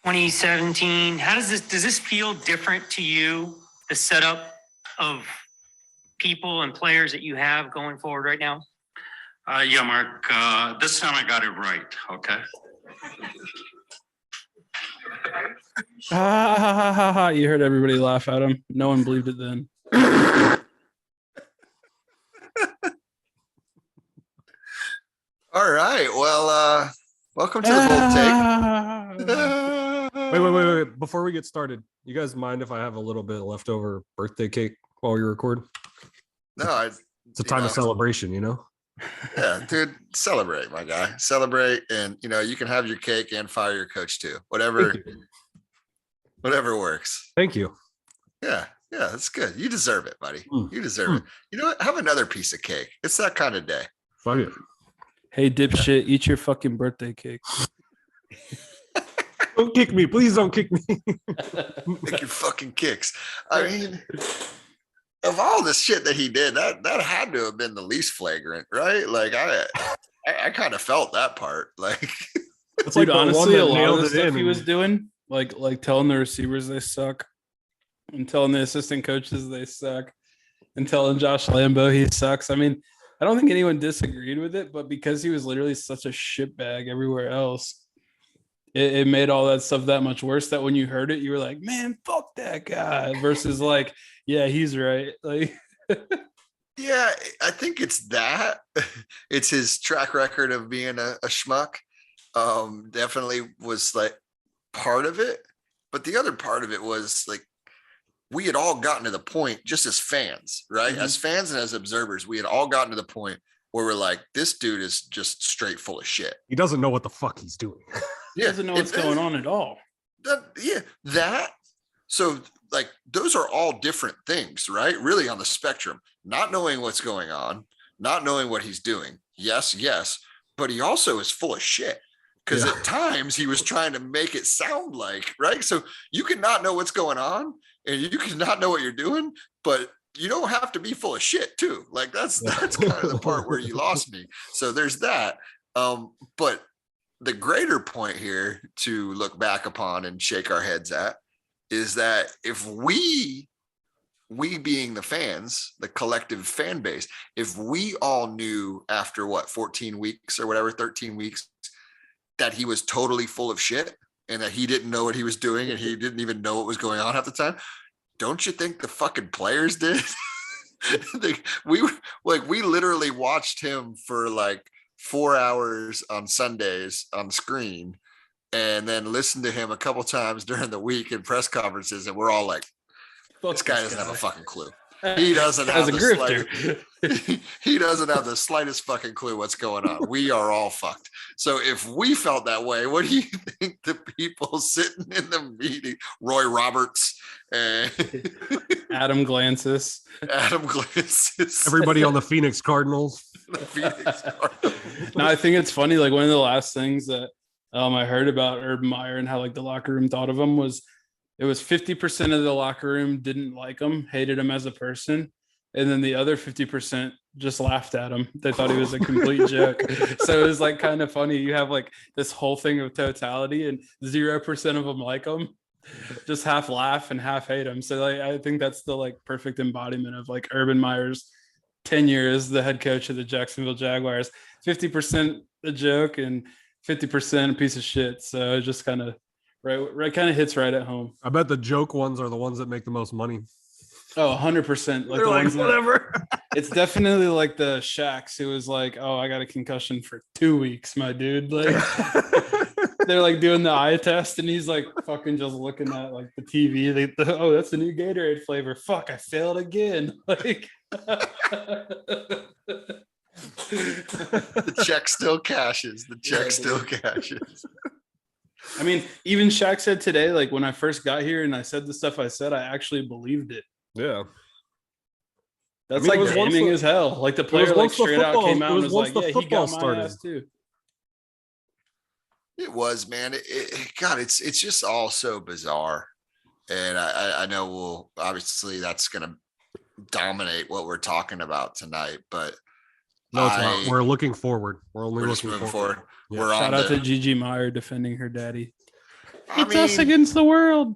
2017. Does this feel different to you, the setup of people and players that you have going forward right now? Yeah, Mark, this time I got it right, okay? You heard everybody laugh at him. No one believed it then. All right. Well, welcome to the bold take. Wait. Before we get started, you guys mind if I have a little bit of leftover birthday cake while we record? No, it's a time of celebration, you know? Yeah, dude, celebrate, my guy. Celebrate, and you can have your cake and fire your coach too. Whatever works. Thank you. Yeah, that's good. You deserve it, buddy. You deserve it. You know what? Have another piece of cake. It's that kind of day. Fuck it. Hey, dipshit, eat your fucking birthday cake. Don't kick me. Please don't kick me. Make your fucking kicks. I mean, of all the shit that he did, that had to have been the least flagrant, right? Like, I kind of felt that part. Like, it's like honestly, a lot of the stuff he was doing, like telling the receivers they suck, and telling the assistant coaches they suck, and telling Josh Lambo he sucks. I mean, I don't think anyone disagreed with it, but because he was literally such a shitbag everywhere else, it made all that stuff that much worse that when you heard it, you were like, man, fuck that guy, versus like, yeah, he's right. Like, yeah, I think it's that. It's his track record of being a schmuck. Definitely was like part of it. But the other part of it was like, we had all gotten to the point just as fans, right? Mm-hmm. As fans and as observers, we had all gotten to the point where we're like, this dude is just straight full of shit. He doesn't know what the fuck he's doing. He doesn't know what's going on at all. So like, those are all different things, right? Really on the spectrum, not knowing what's going on, not knowing what he's doing. Yes. But he also is full of shit. Because at times he was trying to make it sound like, right? So you can not know what's going on and you can not know what you're doing, but you don't have to be full of shit too. Like that's kind of the part where you lost me. So there's that. But the greater point here to look back upon and shake our heads at is that if we being the fans, the collective fan base, if we all knew after 14 weeks or whatever, 13 weeks, that he was totally full of shit and that he didn't know what he was doing and he didn't even know what was going on at the time, don't you think the fucking players did? We literally watched him for like 4 hours on Sundays on screen and then listened to him a couple times during the week in press conferences, and we're all like, this guy doesn't have a fucking clue. He doesn't have he doesn't have the slightest fucking clue what's going on. We are all fucked. So if we felt that way, what do you think the people sitting in the meeting, Roy Roberts and Adam Glancis, everybody on the Phoenix Cardinals. No, I think it's funny. Like, one of the last things that I heard about Urban Meyer and how like the locker room thought of him was, it was 50% of the locker room didn't like him, hated him as a person. And then the other 50% just laughed at him. They thought he was a complete joke. So it was like kind of funny. You have like this whole thing of totality and 0% of them like him, just half laugh and half hate him. So like, I think that's the like perfect embodiment of like Urban Meyer's tenure as the head coach of the Jacksonville Jaguars. 50% a joke and 50% a piece of shit. So it just kind of right kind of hits right at home. I bet the joke ones are the ones that make the most money. Oh, 100%. Like, the like, ones whatever. It's definitely like the Shaqs who was like, oh, I got a concussion for 2 weeks, my dude. Like, they're like doing the eye test and he's like fucking just looking at like the TV. Oh, that's the new Gatorade flavor. Fuck, I failed again. Like, the check still cashes. I mean, even Shaq said today, like, when I first got here and I said the stuff I said, I actually believed it. Yeah. That's like gaming as hell. Like, the player like straight out came out and was like, yeah, he got my ass too. It was, man. It's just all so bizarre. And I know obviously that's going to dominate what we're talking about tonight, but no, it's not. We're looking forward. We're only looking forward. Yeah. Shout out to Gigi Meyer defending her daddy. I It's us mean, against the world.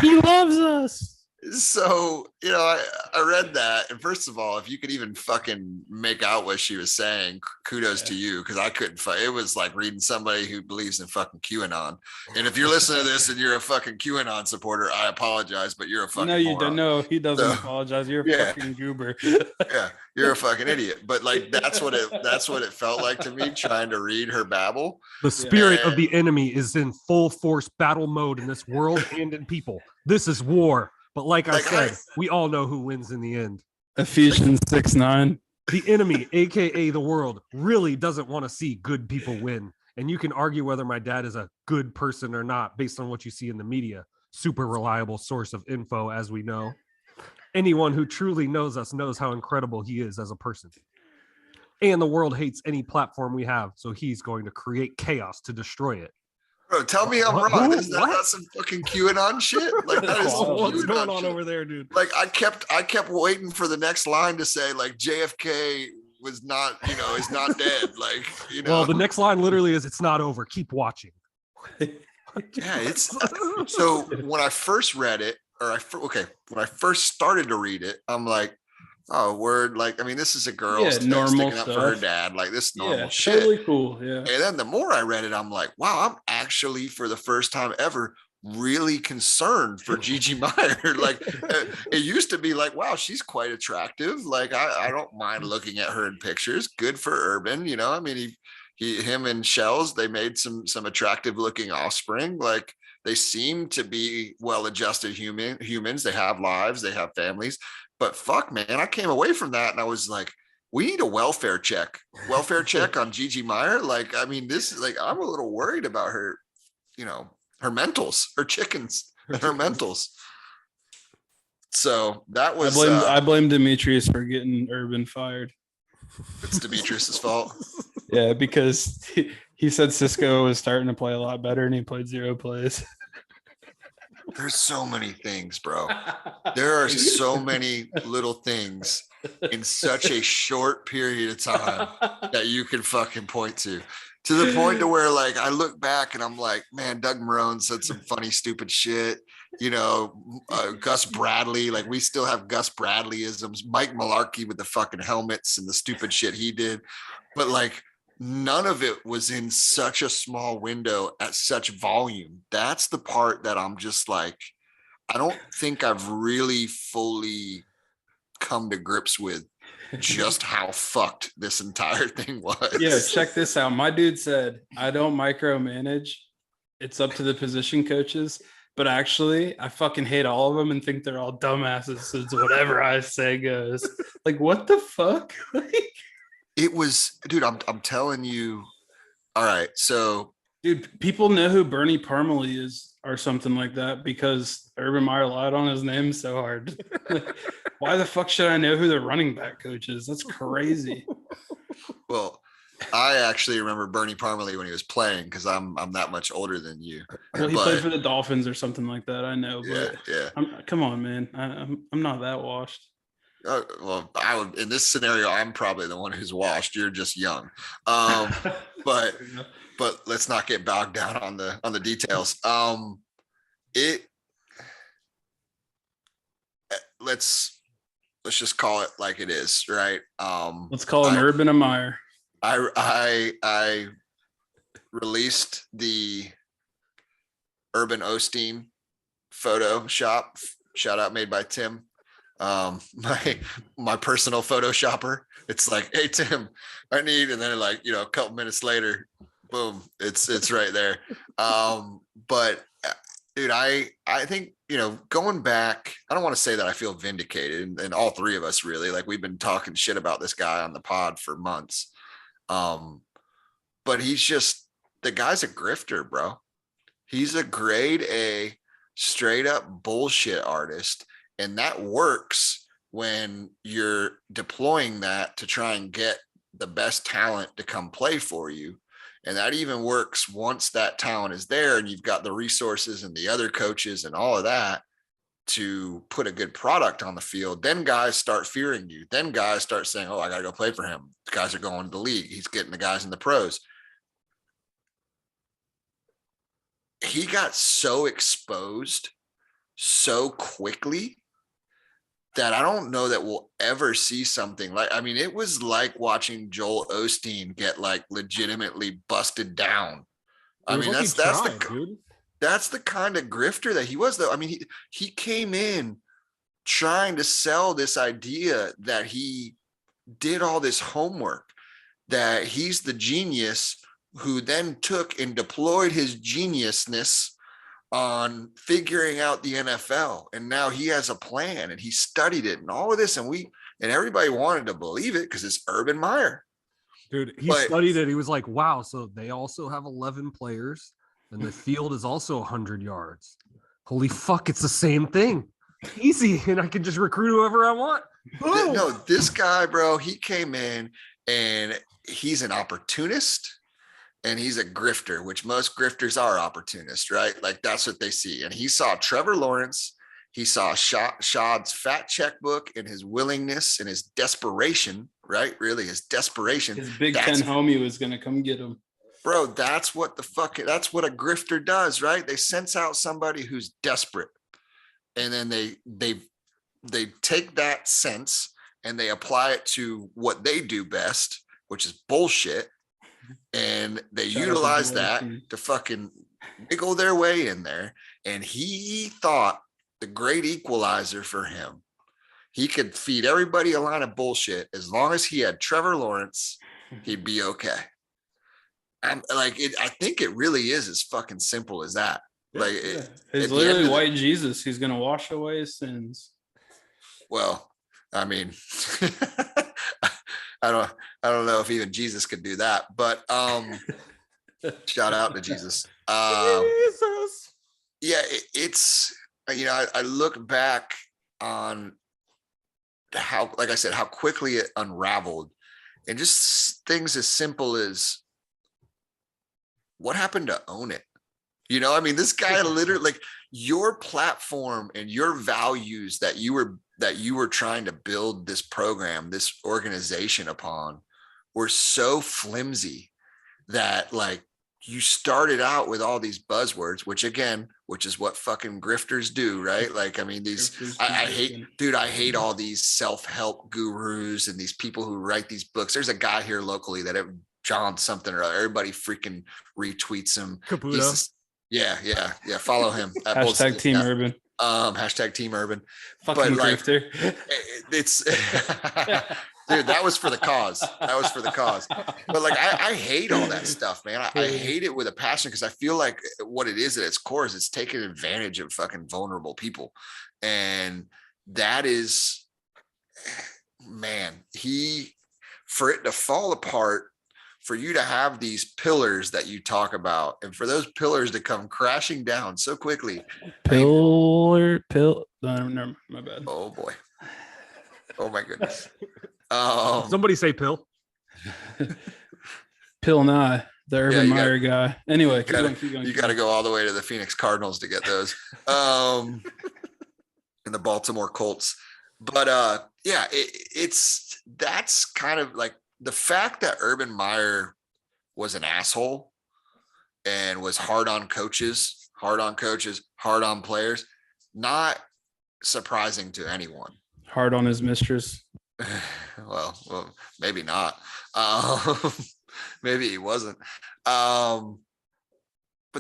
He loves us. So, I read that. And first of all, if you could even fucking make out what she was saying, kudos to you. Cause I couldn't, it was like reading somebody who believes in fucking QAnon. And if you're listening to this and you're a fucking QAnon supporter, I apologize, but you're a fucking No, you moron. don't know. He doesn't So, apologize. You're a yeah. fucking goober. Yeah, you're a fucking idiot. But like, that's what it felt like to me trying to read her babble. The spirit of the enemy is in full force battle mode in this world and in people. This is war. But like I said, we all know who wins in the end. Ephesians 6:9. The enemy, aka the world, really doesn't want to see good people win. And you can argue whether my dad is a good person or not based on what you see in the media. Super reliable source of info, as we know. Anyone who truly knows us knows how incredible he is as a person. And the world hates any platform we have, so he's going to create chaos to destroy it. Bro, tell me I'm wrong. Is that not some fucking QAnon shit? Like, that is what's QAnon going on shit. over there, dude? Like, I kept waiting for the next line to say like JFK was not, is not dead. Like, Well, the next line literally is, "It's not over. Keep watching." Yeah, it's so when I first read it, when I first started to read it, I'm like, oh, word. Like, I mean, this is a girl normal sticking up for stuff. her dad. Like, this is normal shit. Totally cool. Yeah. And then the more I read it, I'm like, wow, I'm actually for the first time ever really concerned for Gigi Meyer. Like, it used to be like, wow, she's quite attractive. Like, I don't mind looking at her in pictures. Good for Urban. I mean, him and Shells, they made some attractive looking offspring. Like, they seem to be well-adjusted humans. They have lives, they have families. But fuck, man, I came away from that and I was like, we need a welfare check on Gigi Meyer. Like, I mean, this is like, I'm a little worried about her, her mentals, her chickens, her mentals. So that was, I blame Demetrius for getting Urban fired. It's Demetrius's fault. Yeah, because he said Cisco was starting to play a lot better and he played 0 plays. There's so many things, bro. There are so many little things in such a short period of time that you can fucking point to the point to where, like, I look back and I'm like, man, Doug Marrone said some funny, stupid shit. Gus Bradley, like, we still have Gus Bradley-isms. Mike Mularkey with the fucking helmets and the stupid shit he did. But like, none of it was in such a small window at such volume. That's the part that I'm just like, I don't think I've really fully come to grips with just how fucked this entire thing was. Yeah, check this out. My dude said, I don't micromanage. It's up to the position coaches. But actually, I fucking hate all of them and think they're all dumbasses. So it's whatever I say goes. Like, what the fuck? It was, dude, I'm telling you. All right. So, dude, people know who Bernie Parmalee is or something like that because Urban Meyer lied on his name so hard. Why the fuck should I know who the running back coach is? That's crazy. Well, I actually remember Bernie Parmalee when he was playing because I'm that much older than you. Well, he played for the Dolphins or something like that. I know, but yeah. Come on, man. I'm not that washed. Well, I would, in this scenario, I'm probably the one who's washed. You're just young. But let's not get bogged down on the details. Let's just call it like it is, right? Let's call it Urban and Meyer. I released the Urban Osteen Photoshop, shout out made by Tim. My personal Photoshopper. It's like, hey Tim, I need, and then like, a couple minutes later, boom, it's right there. But dude, I think, going back, I don't want to say that I feel vindicated, and all three of us really, like, we've been talking shit about this guy on the pod for months. But the guy's a grifter, bro. He's a grade A, straight up bullshit artist. And that works when you're deploying that to try and get the best talent to come play for you. And that even works once that talent is there and you've got the resources and the other coaches and all of that to put a good product on the field. Then guys start fearing you. Then guys start saying, oh, I got to go play for him. The guys are going to the league. He's getting the guys in the pros. he got so exposed so quickly that I don't know that we'll ever see something like, I mean, it was like watching Joel Osteen get like legitimately busted down. I mean, that's the kind of grifter that he was, though. I mean, he came in trying to sell this idea that he did all this homework, that he's the genius who then took and deployed his geniusness on figuring out the NFL. And now he has a plan and he studied it and all of this. And everybody wanted to believe it because it's Urban Meyer. Dude, he studied it. He was like, wow, so they also have 11 players and the field is also 100 yards. Holy fuck, it's the same thing. Easy. And I can just recruit whoever I want. Boom. No, this guy, bro, he came in and he's an opportunist. And he's a grifter, which most grifters are opportunists, right? Like that's what they see. And he saw Trevor Lawrence. He saw Shad's fat checkbook and his willingness and his desperation, right? Really, his desperation. His Big Ten homie was going to come get him. Bro, that's what that's what a grifter does, right? They sense out somebody who's desperate. And then they take that sense and they apply it to what they do best, which is bullshit. And they utilize that to fucking wiggle their way in there. And he thought the great equalizer for him, he could feed everybody a line of bullshit. As long as he had Trevor Lawrence, he'd be okay. And like, I think it really is as fucking simple as that. Like, He's literally white Jesus. He's going to wash away his sins. Well, I mean, I don't know if even Jesus could do that, but shout out to Jesus. Jesus. Yeah, it's, you know, I look back on how, like I said, how quickly it unraveled, and just things as simple as what happened to own it. You know, I mean, this guy literally, like, your platform and your values that you were trying to build this program, this organization upon, were so flimsy that, like, you started out with all these buzzwords, which is what fucking grifters do, right? Like, I mean, I hate all these self-help gurus and these people who write these books. There's a guy here locally that John something or other, everybody freaking retweets him. Yeah. Follow him. Hashtag Team Urban. Hashtag Team Urban. Fucking grifter. It's dude, that was for the cause. But like, I hate all that stuff, man. I hate it with a passion, because I feel like what it is at its core is it's taking advantage of fucking vulnerable people. And that is, man, for it to fall apart, for you to have these pillars that you talk about, and for those pillars to come crashing down so quickly. No, never mind, my bad. Oh boy. Oh my goodness. Somebody say pill. Pill Nye, the Urban Meyer guy. Anyway, you got to go all the way to the Phoenix Cardinals to get those. And the Baltimore Colts. But that's kind of like, the fact that Urban Meyer was an asshole and was hard on coaches, hard on players, not surprising to anyone. Hard on his mistress. Well, maybe not. Maybe he wasn't. But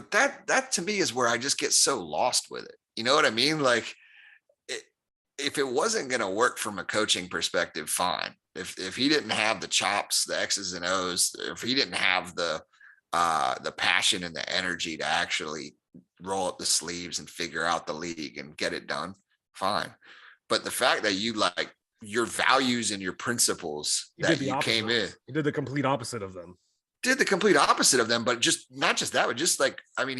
that to me is where I just get so lost with it. You know what I mean? Like, if it wasn't going to work from a coaching perspective, fine. If he didn't have the chops, the X's and O's, if he didn't have the passion and the energy to actually roll up the sleeves and figure out the league and get it done, fine. But the fact that you, like, your values and your principles that you came in, he did the complete opposite of them. But just not just that, but just like, I mean,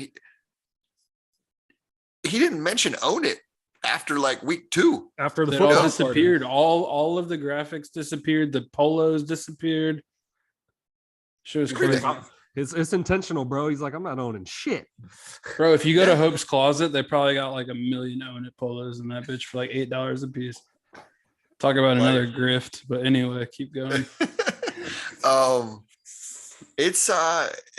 he didn't mention own it after like week 2. After the football disappeared, all of the graphics disappeared, the polos disappeared. Shows crazy. It's intentional, bro. He's like, I'm not owning shit, bro. If you go to Hope's Closet, they probably got like 1 million own it polos in that bitch for like $8 a piece. Talk about another grift, but anyway, keep going. It's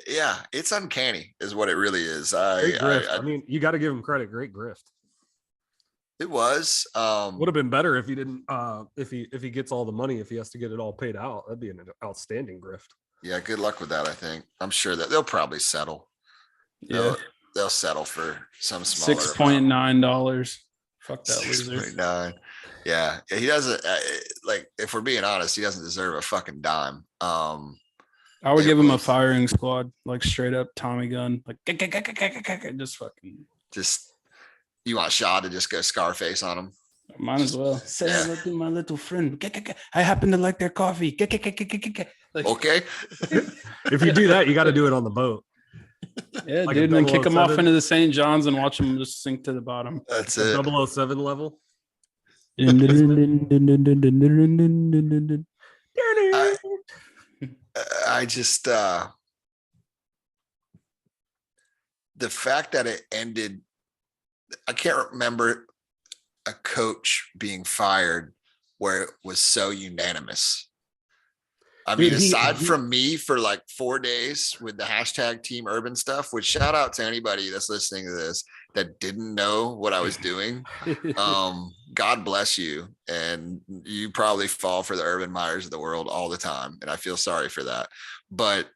yeah, it's uncanny is what it really is. Great grift. I I mean, you got to give him credit. Great grift. it was Would have been better if he didn't. If he gets all the money, if he has to get it all paid out, that'd be an outstanding grift. yeah, good luck with that. I think I'm sure that they'll probably settle. Yeah, They'll settle for some smaller $6.9. Fuck that loser. 6.9. Yeah, he doesn't like. If we're being honest, he doesn't deserve a fucking dime. I would It give him a was- firing squad, like straight up Tommy gun, like just fucking. Just you want Shad to just go Scarface on him. Might as well. Say Yeah. hello to my little friend. I happen to like their coffee. Like, Okay, If you do that, you got to do it on the boat. yeah, Like a dude, and then kick them off 007. into the St. John's and watch them just sink to the bottom. that's The it. 007 level. I just the fact that it ended, I can't remember a coach being fired where it was so unanimous. I mean, Dude, aside from me for like 4 days with the hashtag Team Urban stuff, which shout out to anybody that's listening to this that didn't know what I was doing. God bless you. And you probably fall for the Urban Meyers of the world all the time. And I feel sorry for that. But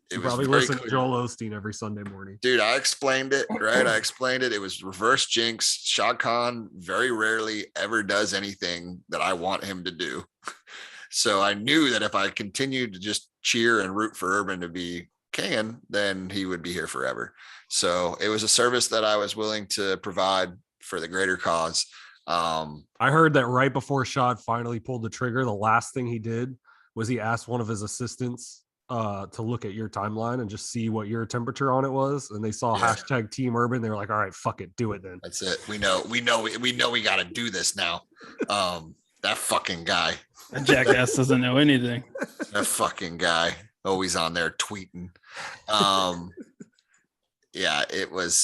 it You was probably very listen to clear. Joel Osteen every Sunday morning. Dude, I explained it, right? I explained it. It was reverse jinx. Shad Khan very rarely ever does anything that I want him to do. So I knew that if I continued to just cheer and root for Urban to be king, then he would be here forever. So it was a service that I was willing to provide for the greater cause. I heard that right before Shad finally pulled the trigger, the last thing he did was he asked one of his assistants to look at your timeline and just see what your temperature on it was. And they saw Yeah. hashtag Team Urban. They were like, all right, fuck it, do it then. That's it. We know we got to do this now. That fucking guy. That jackass doesn't know anything. That fucking guy always on there tweeting. Yeah, it was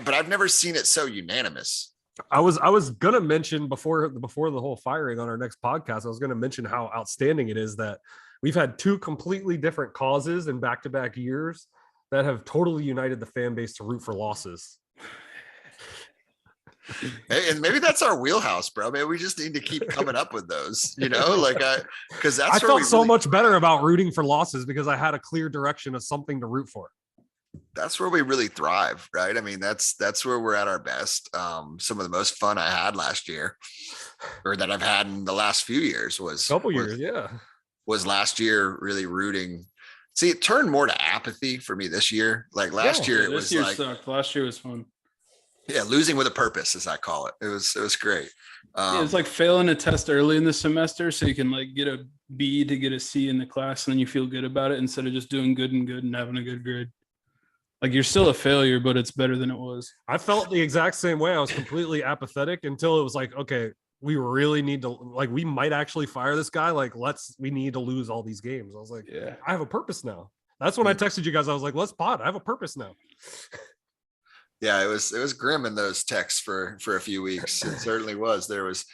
but I've never seen it so unanimous. I was gonna mention before the whole firing on our next podcast, I was gonna mention how outstanding it is that we've had two completely different causes in back-to-back years that have totally united the fan base to root for losses. And maybe that's our wheelhouse, bro. Maybe we just need to keep coming up with those, because that's I where felt we so really- much better about rooting for losses because I had a clear direction of something to root for. that's where we really thrive, right? I mean, that's where we're at our best. Some of the most fun I had last year, or that I've had in the last few years, was Couple years, yeah. was last year really rooting. See, it turned more to apathy for me this year. Like last year, it This was year like, sucked. Last year was fun. yeah, losing with a purpose, as I call it. It was great. Yeah, it's like failing a test early in the semester so you can like get a B to get a C in the class and then you feel good about it instead of just doing good and having a good grade. Like you're still a failure, but it's better than it was. I felt the exact same way. I was completely apathetic until it was like, okay, we really need to, like, we might actually fire this guy. Like, we need to lose all these games. I was like, Yeah. I have a purpose now. That's when I texted you guys. I was like, let's pod. I have a purpose now. Yeah, it was grim in those texts for a few weeks. It certainly was. There was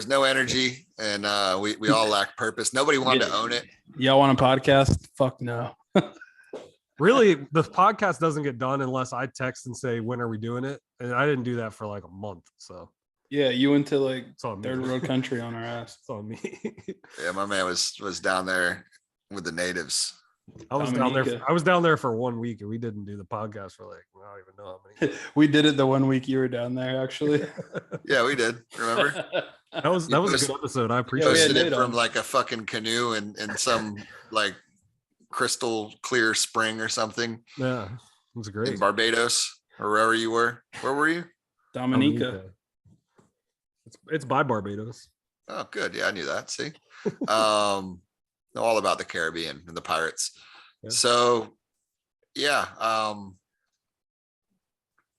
no energy, and we all lacked purpose. Nobody wanted to own it. Y'all want a podcast? Fuck no. Really, the podcast doesn't get done unless I text and say, when are we doing it? And I didn't do that for like a month. So Yeah, you went to like it's on me. third world country on our ass. It's on me. Yeah, my man was down there with the natives. I was down there. Dominica. I was down there for 1 week and we didn't do the podcast for like, I don't even know how many. We did it the 1 week you were down there, actually. Yeah, we did. Remember? That was a good episode. I appreciate we had Posted it Nate from on. like a fucking canoe in some like crystal clear spring or something it. Yeah, it was in great. Barbados or wherever you were. Where were you? Dominica. It's by Barbados. Oh, good. Yeah, I knew that. See, know all about the Caribbean and the pirates. Yeah. So, yeah,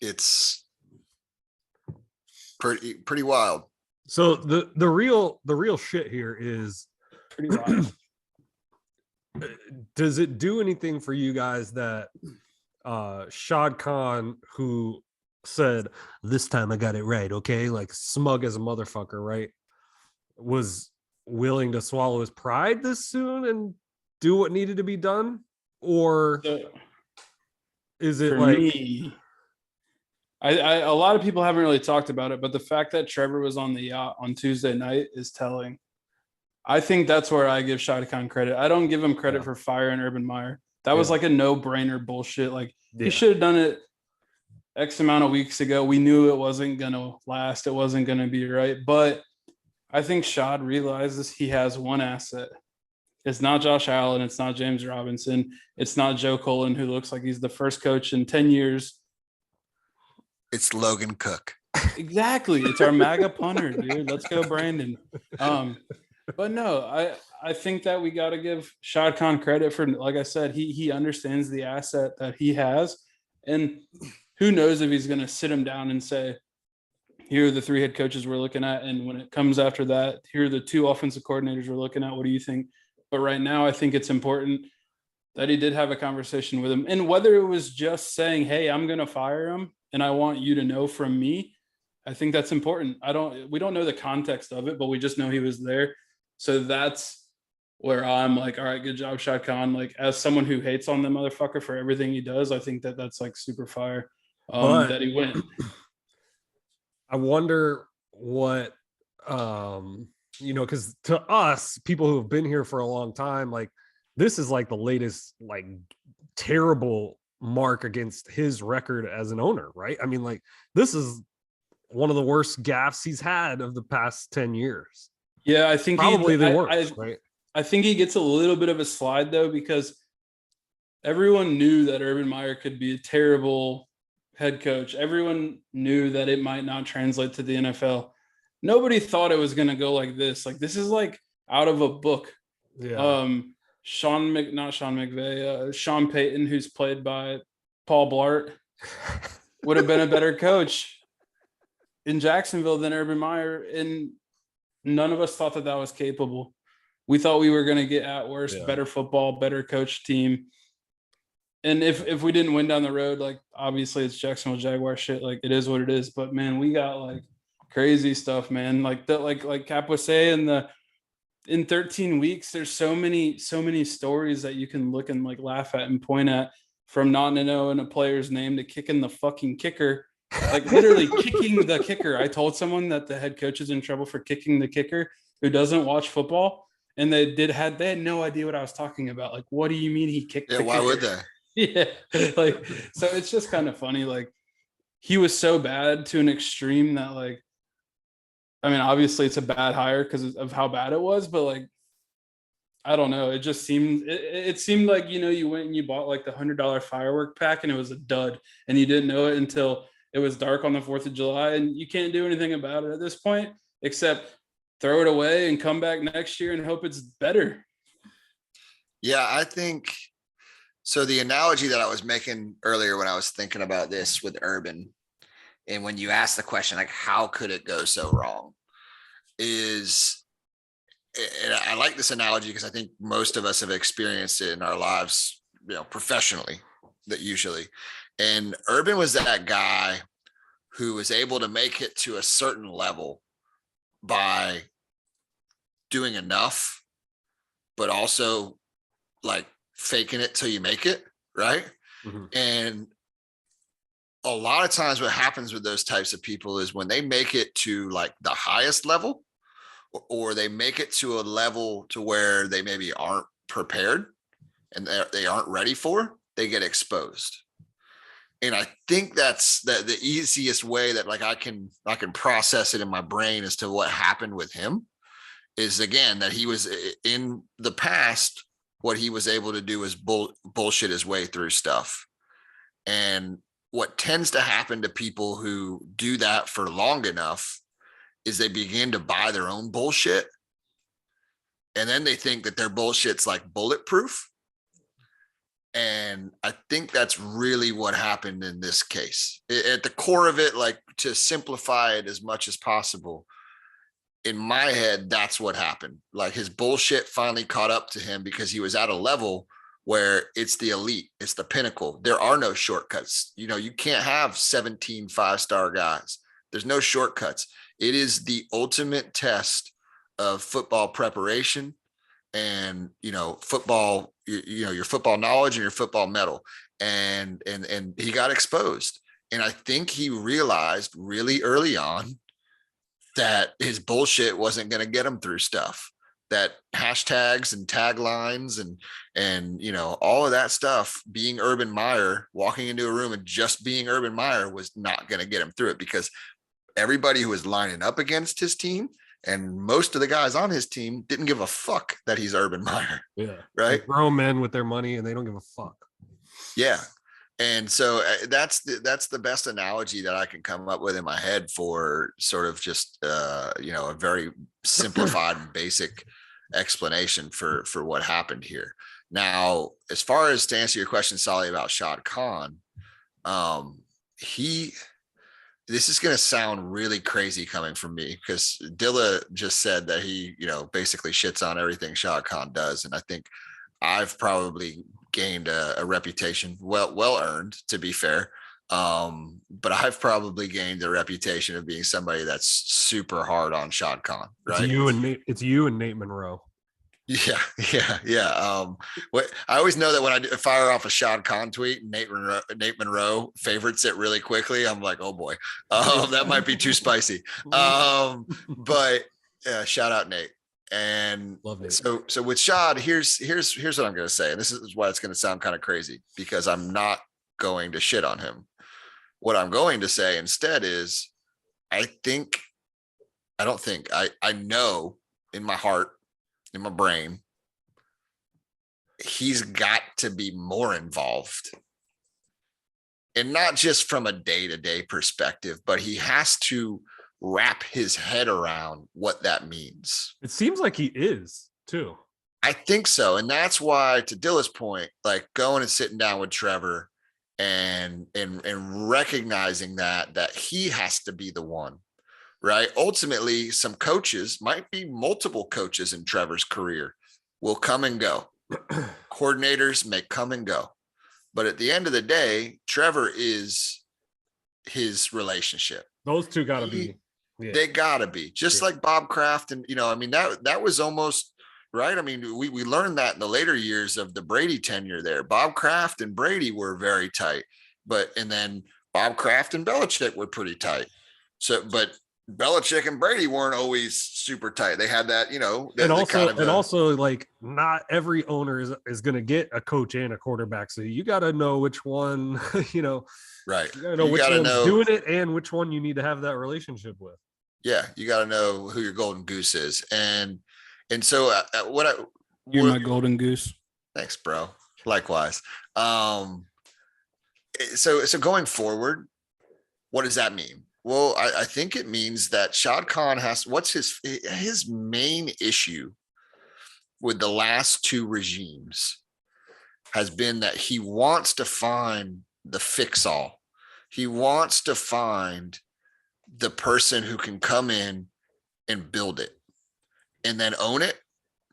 it's pretty wild. So the real shit here is, Pretty wild. does it do anything for you guys that Shad Khan, who said, this time I got it right, okay, like smug as a motherfucker, right, was willing to swallow his pride this soon and do what needed to be done, or So, is it for like me, a lot of people haven't really talked about it, but the fact that Trevor was on the yacht on Tuesday night is telling. I think that's where I give Shad Khan credit. I don't give him credit for firing Urban Meyer. That was like a no-brainer bullshit. Like he should have done it X amount of weeks ago. We knew it wasn't gonna last. It wasn't gonna be right. But I think Shad realizes he has one asset. It's not Josh Allen. It's not James Robinson. It's not Joe Cullen, who looks like he's the first coach in 10 years. It's Logan Cook. Exactly. It's our MAGA punter, dude. Let's go, Brandon. But no, I think that we got to give Shad Khan credit for, like I said, he understands the asset that he has. And who knows if he's going to sit him down and say, here are the 3 head coaches we're looking at. And when it comes after that, here are the 2 offensive coordinators we're looking at. What do you think? But right now, I think it's important that he did have a conversation with him. And whether it was just saying, hey, I'm going to fire him and I want you to know from me, I think that's important. We don't know the context of it, but we just know he was there. So that's where I'm like, all right, good job, Shad Khan. Like, as someone who hates on the motherfucker for everything he does, I think that that's like super fire that he went. I wonder what, because to us, people who have been here for a long time, like this is like the latest, like terrible mark against his record as an owner, right? I mean, like this is one of the worst gaffes he's had of the past 10 years. Yeah, I think probably the worst, right? I think he gets a little bit of a slide though, because everyone knew that Urban Meyer could be a terrible head coach. Everyone knew that it might not translate to the NFL. Nobody thought it was going to go like this. Like this is like out of a book. Yeah. Sean Payton, who's played by Paul Blart, would have been a better coach in Jacksonville than Urban Meyer. And none of us thought that was capable. We thought we were going to get at worst better football, better coach team. And if we didn't win down the road, like obviously it's Jacksonville Jaguar shit. Like it is what it is. But man, we got like crazy stuff, man. Like that, like Cap was saying, in 13 weeks, there's so many stories that you can look and like laugh at and point at, from not knowing a player's name to kicking the fucking kicker. Like literally kicking the kicker. I told someone that the head coach is in trouble for kicking the kicker who doesn't watch football, and they had no idea what I was talking about. Like, what do you mean he kicked the kicker? Why would they? Yeah. Like, so it's just kind of funny. Like he was so bad to an extreme that like, I mean, obviously it's a bad hire because of how bad it was, but like, I don't know. It just seemed, it seemed like, you went and you bought like the $100 firework pack and it was a dud and you didn't know it until it was dark on the 4th of July, and you can't do anything about it at this point, except throw it away and come back next year and hope it's better. Yeah, I think so. The analogy that I was making earlier when I was thinking about this with Urban, and when you asked the question, like, how could it go so wrong, is, and I like this analogy because I think most of us have experienced it in our lives, professionally, that usually. And Urban was that guy who was able to make it to a certain level by doing enough, but also like faking it till you make it, right? Mm-hmm. And a lot of times what happens with those types of people is when they make it to like the highest level, or they make it to a level to where they maybe aren't prepared and they aren't ready for, they get exposed. And I think that's the easiest way that like I can process it in my brain as to what happened with him is, again, that he was in the past, what he was able to do is bullshit his way through stuff. And what tends to happen to people who do that for long enough is they begin to buy their own bullshit. And then they think that their bullshit's like bulletproof. And I think that's really what happened in this case. At the core of it, like, to simplify it as much as possible, in my head, that's what happened. Like, his bullshit finally caught up to him because he was at a level where it's the elite, it's the pinnacle. There are no shortcuts. You can't have 17 5-star guys. There's no shortcuts. It is the ultimate test of football preparation and, football your football knowledge and your football mettle. And he got exposed. And I think he realized really early on that his bullshit wasn't going to get him through stuff, that hashtags and taglines and all of that stuff, being Urban Meyer, walking into a room and just being Urban Meyer was not going to get him through it, because everybody who was lining up against his team and most of the guys on his team didn't give a fuck that he's Urban Meyer. Yeah. Right. Like grown men with their money and they don't give a fuck. Yeah. And so that's the best analogy that I can come up with in my head for sort of just a very simplified and basic explanation for what happened here. Now, as far as to answer your question, Solly, about Shad Khan, this is going to sound really crazy coming from me, because Dilla just said that he, basically shits on everything Shad Khan does. And I think I've probably gained a reputation, well earned, to be fair. But I've probably gained the reputation of being somebody that's super hard on Shad Khan, right? It's you and Nate Monroe. Yeah. I always know that when I fire off a Shad Khan tweet, Nate Monroe favorites it really quickly. I'm like, oh boy, that might be too spicy. But shout out Nate. And so with Shad, here's what I'm going to say, and this is why it's going to sound kind of crazy, because I'm not going to shit on him. What I'm going to say instead is, I know in my heart, in my brain, he's got to be more involved. And not just from a day-to-day perspective, but he has to wrap his head around what that means. It seems like he is too. I think so. And that's why, to Dilla's point, like going and sitting down with Trevor and recognizing that he has to be the one, right? Ultimately, some coaches, might be multiple coaches in Trevor's career, will come and go. Coordinators may come and go. But at the end of the day, Trevor is his relationship. Those two got to be. Yeah. They gotta be just like Bob Kraft. And, that was almost right. I mean, we learned that in the later years of the Brady tenure there. Bob Kraft and Brady were very tight, and then Bob Kraft and Belichick were pretty tight. So, but Belichick and Brady weren't always super tight. They had that, also like not every owner is going to get a coach and a quarterback. So you got to know which one, right. You got to know which one's doing it and which one you need to have that relationship with. Yeah. You got to know who your golden goose is. And so you're my golden goose. Thanks, bro. Likewise. So going forward, what does that mean? Well, I think it means that Shad Khan what's his main issue with the last two regimes has been that he wants to find the fix-all. He wants to find the person who can come in and build it and then own it,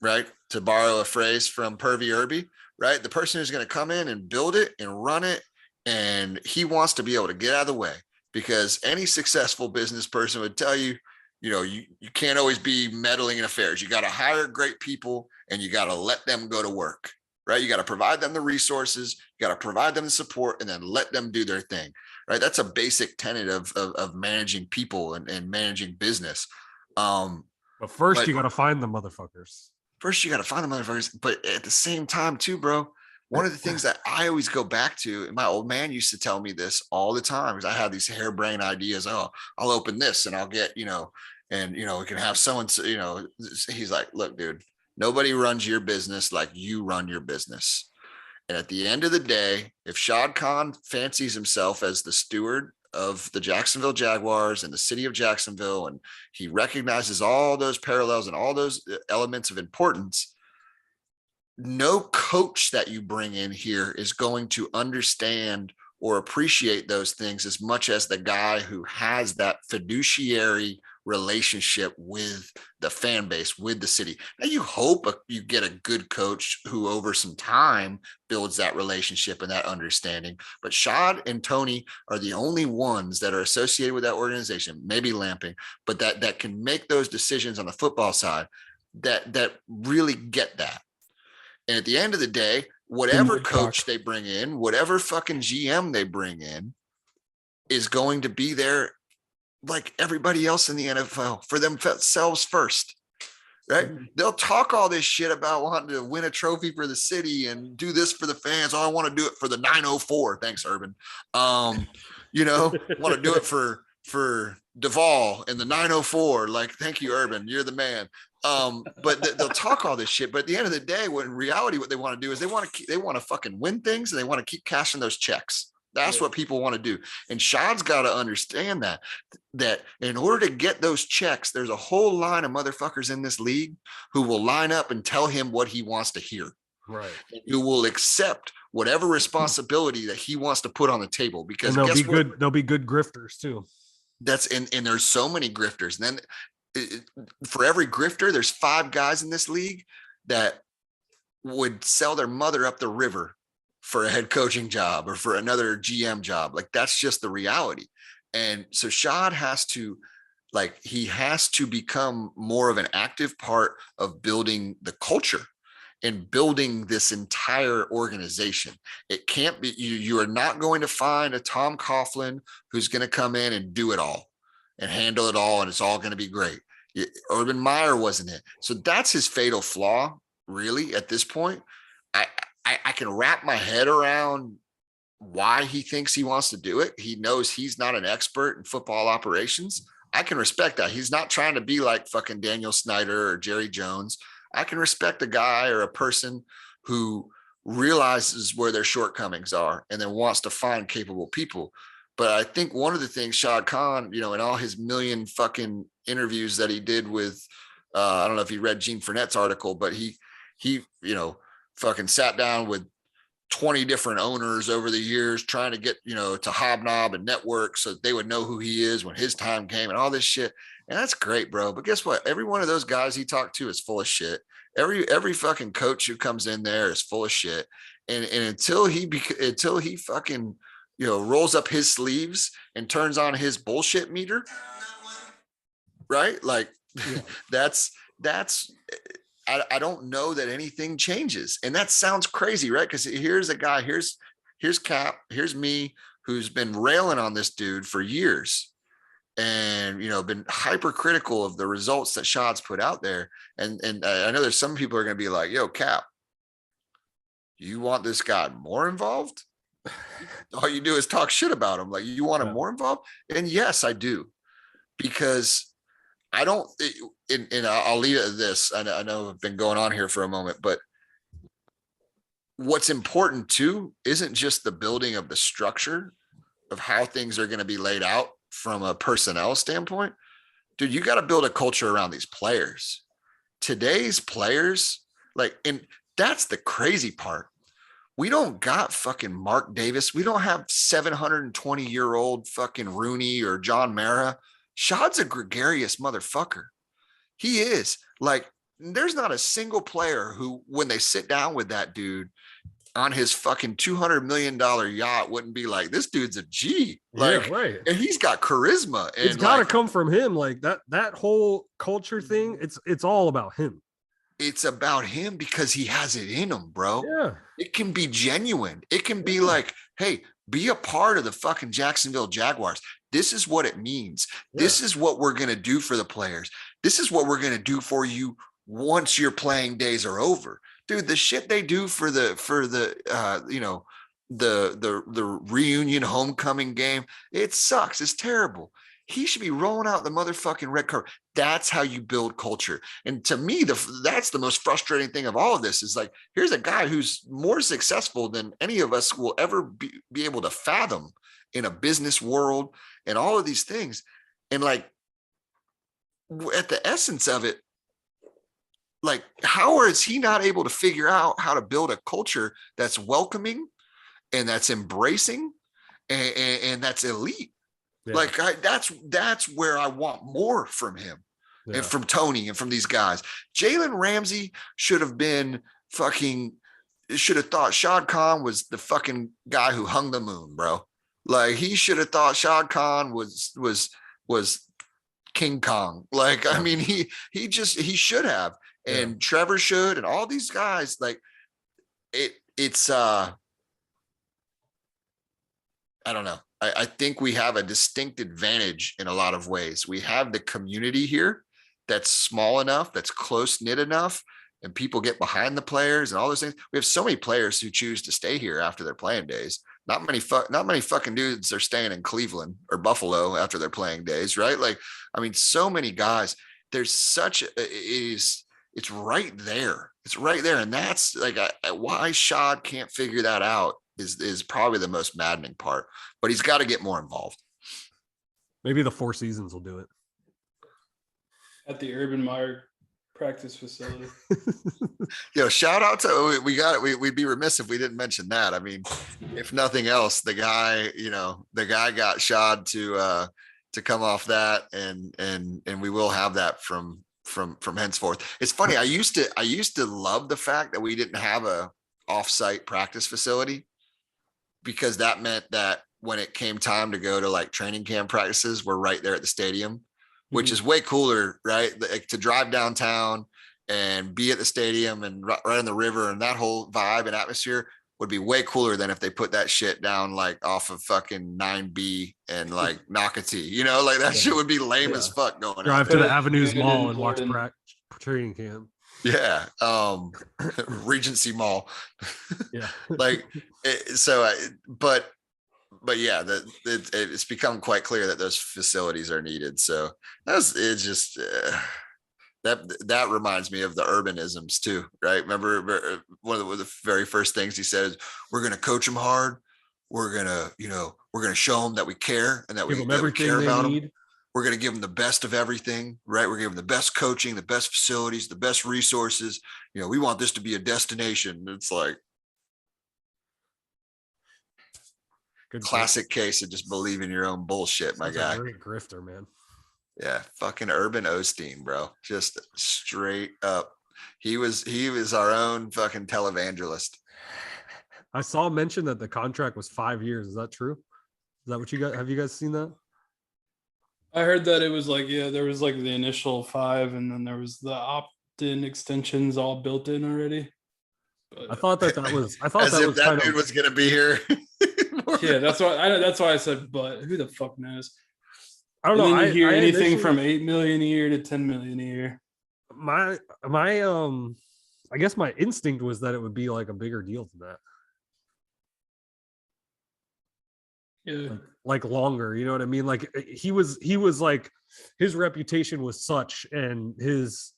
right? To borrow a phrase from Pervy Irby, right? The person who's going to come in and build it and run it, and he wants to be able to get out of the way. Because any successful business person would tell you, you can't always be meddling in affairs. You got to hire great people and you got to let them go to work, right? You got to provide them the resources, you got to provide them the support, and then let them do their thing, right? That's a basic tenet of managing people and managing business. But first you got to find the motherfuckers. But at the same time too, bro, one of the things that I always go back to, and my old man used to tell me this all the time, because I had these harebrained ideas. Oh, I'll open this and I'll get, we can have someone, he's like, look, dude, nobody runs your business like you run your business. And at the end of the day, if Shad Khan fancies himself as the steward of the Jacksonville Jaguars and the city of Jacksonville, and he recognizes all those parallels and all those elements of importance, no coach that you bring in here is going to understand or appreciate those things as much as the guy who has that fiduciary relationship with the fan base, with the city. Now, you hope you get a good coach who over some time builds that relationship and that understanding. But Shad and Tony are the only ones that are associated with that organization, maybe Lamping, but that can make those decisions on the football side that really get that. And at the end of the day, whatever Woodcock. coach they bring in, whatever fucking GM they bring in is going to be there like everybody else in the NFL for themselves first. Right? They'll talk all this shit about wanting to win a trophy for the city and do this for the fans. Oh, I want to do it for the 904. Thanks, Urban. You know, want to do it for Duvall and the 904. Like, thank you, Urban. You're the man. But they'll talk all this shit. But at the end of the day, when in reality, what they want to do is they want to fucking win things and they want to keep cashing those checks. That's what people want to do. And Shad's got to understand that in order to get those checks, there's a whole line of motherfuckers in this league who will line up and tell him what he wants to hear. Right. Who will accept whatever responsibility that he wants to put on the table. Because and they'll be good grifters too. And there's so many grifters. And then for every grifter, there's 5 guys in this league that would sell their mother up the river for a head coaching job or for another GM job. Like, that's just the reality. And so Shad has to become more of an active part of building the culture and building this entire organization. It can't be, you are not going to find a Tom Coughlin who's going to come in and do it all and handle it all. And it's all going to be great. Urban Meyer wasn't it. So that's his fatal flaw, really, at this point. I can wrap my head around why he thinks he wants to do it. He knows he's not an expert in football operations. I can respect that. He's not trying to be like fucking Daniel Snyder or Jerry Jones. I can respect a guy or a person who realizes where their shortcomings are and then wants to find capable people. But I think one of the things Shad Khan, in all his million fucking interviews that he did with, I don't know if you read Gene Fournette's article, but he fucking sat down with 20 different owners over the years trying to get, to hobnob and network so that they would know who he is when his time came and all this shit. And that's great, bro. But guess what? Every one of those guys he talked to is full of shit. Every fucking coach who comes in there is full of shit. And until he fucking, rolls up his sleeves and turns on his bullshit meter, right? Like, that's I don't know that anything changes. And that sounds crazy, right? Because here's a guy, here's Cap, here's me, who's been railing on this dude for years and, been hypercritical of the results that Shad's put out there. And I know there's some people are going to be like, yo, Cap, you want this guy more involved? All you do is talk shit about him. Like, you want him more involved? And yes, I do. Because I don't, and I'll leave it at this. I know I've been going on here for a moment, but what's important too isn't just the building of the structure of how things are going to be laid out from a personnel standpoint. Dude, you got to build a culture around these players. Today's players, and that's the crazy part. We don't got fucking Mark Davis. We don't have 720-year-old fucking Rooney or John Mara. Shad's a gregarious motherfucker. He is. There's not a single player who, when they sit down with that dude on his fucking $200 million yacht, wouldn't be like, this dude's a G. Right. And he's got charisma. And it's got to come from him. That whole culture thing, it's all about him. It's about him because he has it in him, bro. Yeah. It can be genuine. It can be like, hey, be a part of the fucking Jacksonville Jaguars. This is what it means. Yeah. This is what we're going to do for the players. This is what we're going to do for you once your playing days are over. Dude, the shit they do for the reunion homecoming game, it sucks. It's terrible. He should be rolling out the motherfucking red carpet. That's how you build culture. And to me, that's the most frustrating thing of all of this is like, here's a guy who's more successful than any of us will ever be able to fathom in a business world and all of these things. And at the essence of it, how is he not able to figure out how to build a culture that's welcoming and that's embracing and that's elite? Yeah. That's where I want more from him and from Tony and from these guys. Jalen Ramsey should have thought Shad Khan was the fucking guy who hung the moon, bro. He should have thought Shad Khan was King Kong. I mean, he should have, and Trevor should, and all these guys, it's I don't know. I think we have a distinct advantage in a lot of ways. We have the community here that's small enough, that's close knit enough, and people get behind the players and all those things. We have so many players who choose to stay here after their playing days. Not many fucking dudes are staying in Cleveland or Buffalo after their playing days, right? Like, I mean, so many guys. There's such it's right there. It's right there, and that's like why Shad can't figure that out is probably the most maddening part. But he's got to get more involved. Maybe the Four Seasons will do it. At the Urban Meyer practice facility. Yo, shout out to we'd be remiss if we didn't mention that. I mean, if nothing else, the guy got Shad to come off that, and we will have that from henceforth. It's funny. I used to love the fact that we didn't have a off-site practice facility, because that meant that when it came time to go to like training camp practices, we're right there at the stadium, which is way cooler, right? Like, to drive downtown and be at the stadium and right on the river, and that whole vibe and atmosphere would be way cooler than if they put that shit down like off of fucking 9B and like Nocatee, like that shit would be lame as fuck going Drive out to there. the Avenues Good Mall in and watch Jordan. training camp. Yeah. Regency Mall. Yeah. Like, but yeah, it's become quite clear that those facilities are needed. So it's just that reminds me of the urbanisms too, right? Remember one of the very first things he said is, we're going to coach them hard. We're going to show them that we care and that Give we them everything care they about need. them. We're going to give them the best of everything, right? We're giving them the best coaching, the best facilities, the best resources. We want this to be a destination. It's like Good classic case of just believing your own bullshit, my guy. Great grifter, man. Yeah, fucking Urban Osteen, bro. Just straight up. He was our own fucking televangelist. I saw mention that the contract was 5 years. Is that true? Is that what you got? Have you guys seen that? I heard that it was like, there was like the initial 5, and then there was the opt-in extensions all built in already. But I thought that was. I thought As that if was that kind dude of. was gonna be here. yeah, that's why I said, but who the fuck knows? I don't And know. then you hear I anything initially- from 8 million a year to 10 million a year. my I guess my instinct was that it would be like a bigger deal than that. Yeah. Like longer, you know what I mean? Like he was like, his reputation was such, and his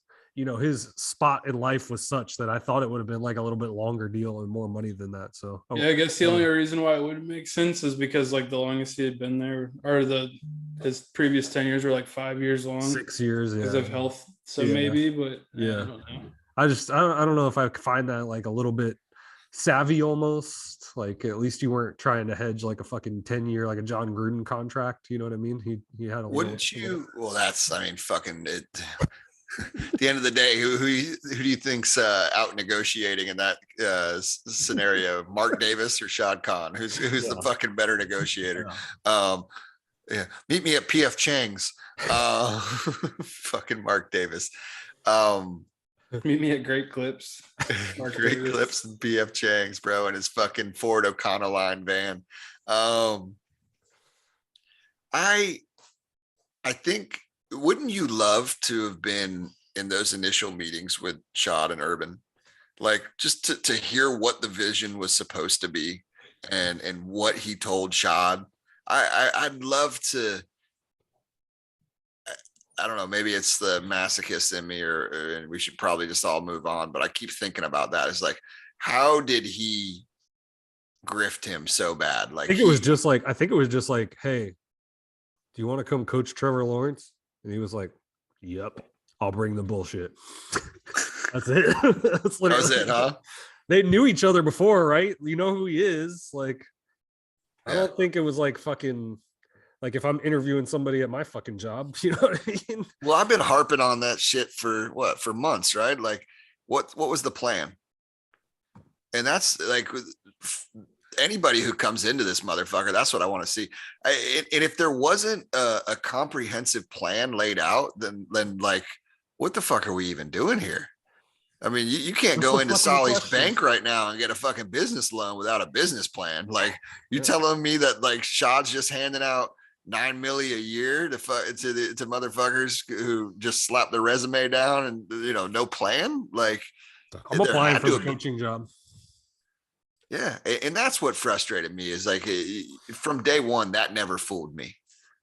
spot in life was such, that I thought it would have been like a little bit longer deal and more money than that. So Yeah, I guess the only reason why it wouldn't make sense is because like the longest he had been there, or his previous 10 years were like 5 years long 6 years, because yeah. of health. So Yeah. maybe, but Yeah. I don't know. I don't know if I find that like a little bit savvy almost. Like, at least you weren't trying to hedge like a fucking 10-year, like a John Gruden contract. You know what I mean? He had a Wouldn't you? Well, that's, I mean, fucking it. At the end of the day, who do you think's out negotiating in that scenario? Mark Davis or Shad Khan? Who's the fucking better negotiator? Yeah, meet me at PF Chang's. Fucking Mark Davis. Meet me at Great Clips. Mark Great Davis. Clips and PF Chang's, bro, and his fucking Ford O'Connell van. I think, wouldn't you love to have been in those initial meetings with Shad and Urban? Like, just to hear what the vision was supposed to be and what he told Shad. I'd love to. I don't know, maybe it's the masochist in me, and we should probably just all move on. But I keep thinking about that. It's like, how did he grift him so bad? Like, I think it was just like, hey, do you want to come coach Trevor Lawrence? And he was like, yep, I'll bring the bullshit. That's it. That's that was it, huh? They knew each other before, right? You know who he is. Like, I don't think it was like fucking, like if I'm interviewing somebody at my fucking job, you know what I mean? Well, I've been harping on that shit for months, right? Like, what was the plan? And that's like, anybody who comes into this motherfucker, that's what I want to see. And if there wasn't a comprehensive plan laid out, then like, what the fuck are we even doing here? I mean, you can't What's go the into fucking Solly's question? bank right now and get a fucking business loan without a business plan. Like, you Yeah. telling me that like Shad's just handing out $9 million a year to motherfuckers who just slap their resume down and no plan? Like, I'm there applying had for to the have been- coaching job. Yeah, and that's what frustrated me is like from day one that never fooled me.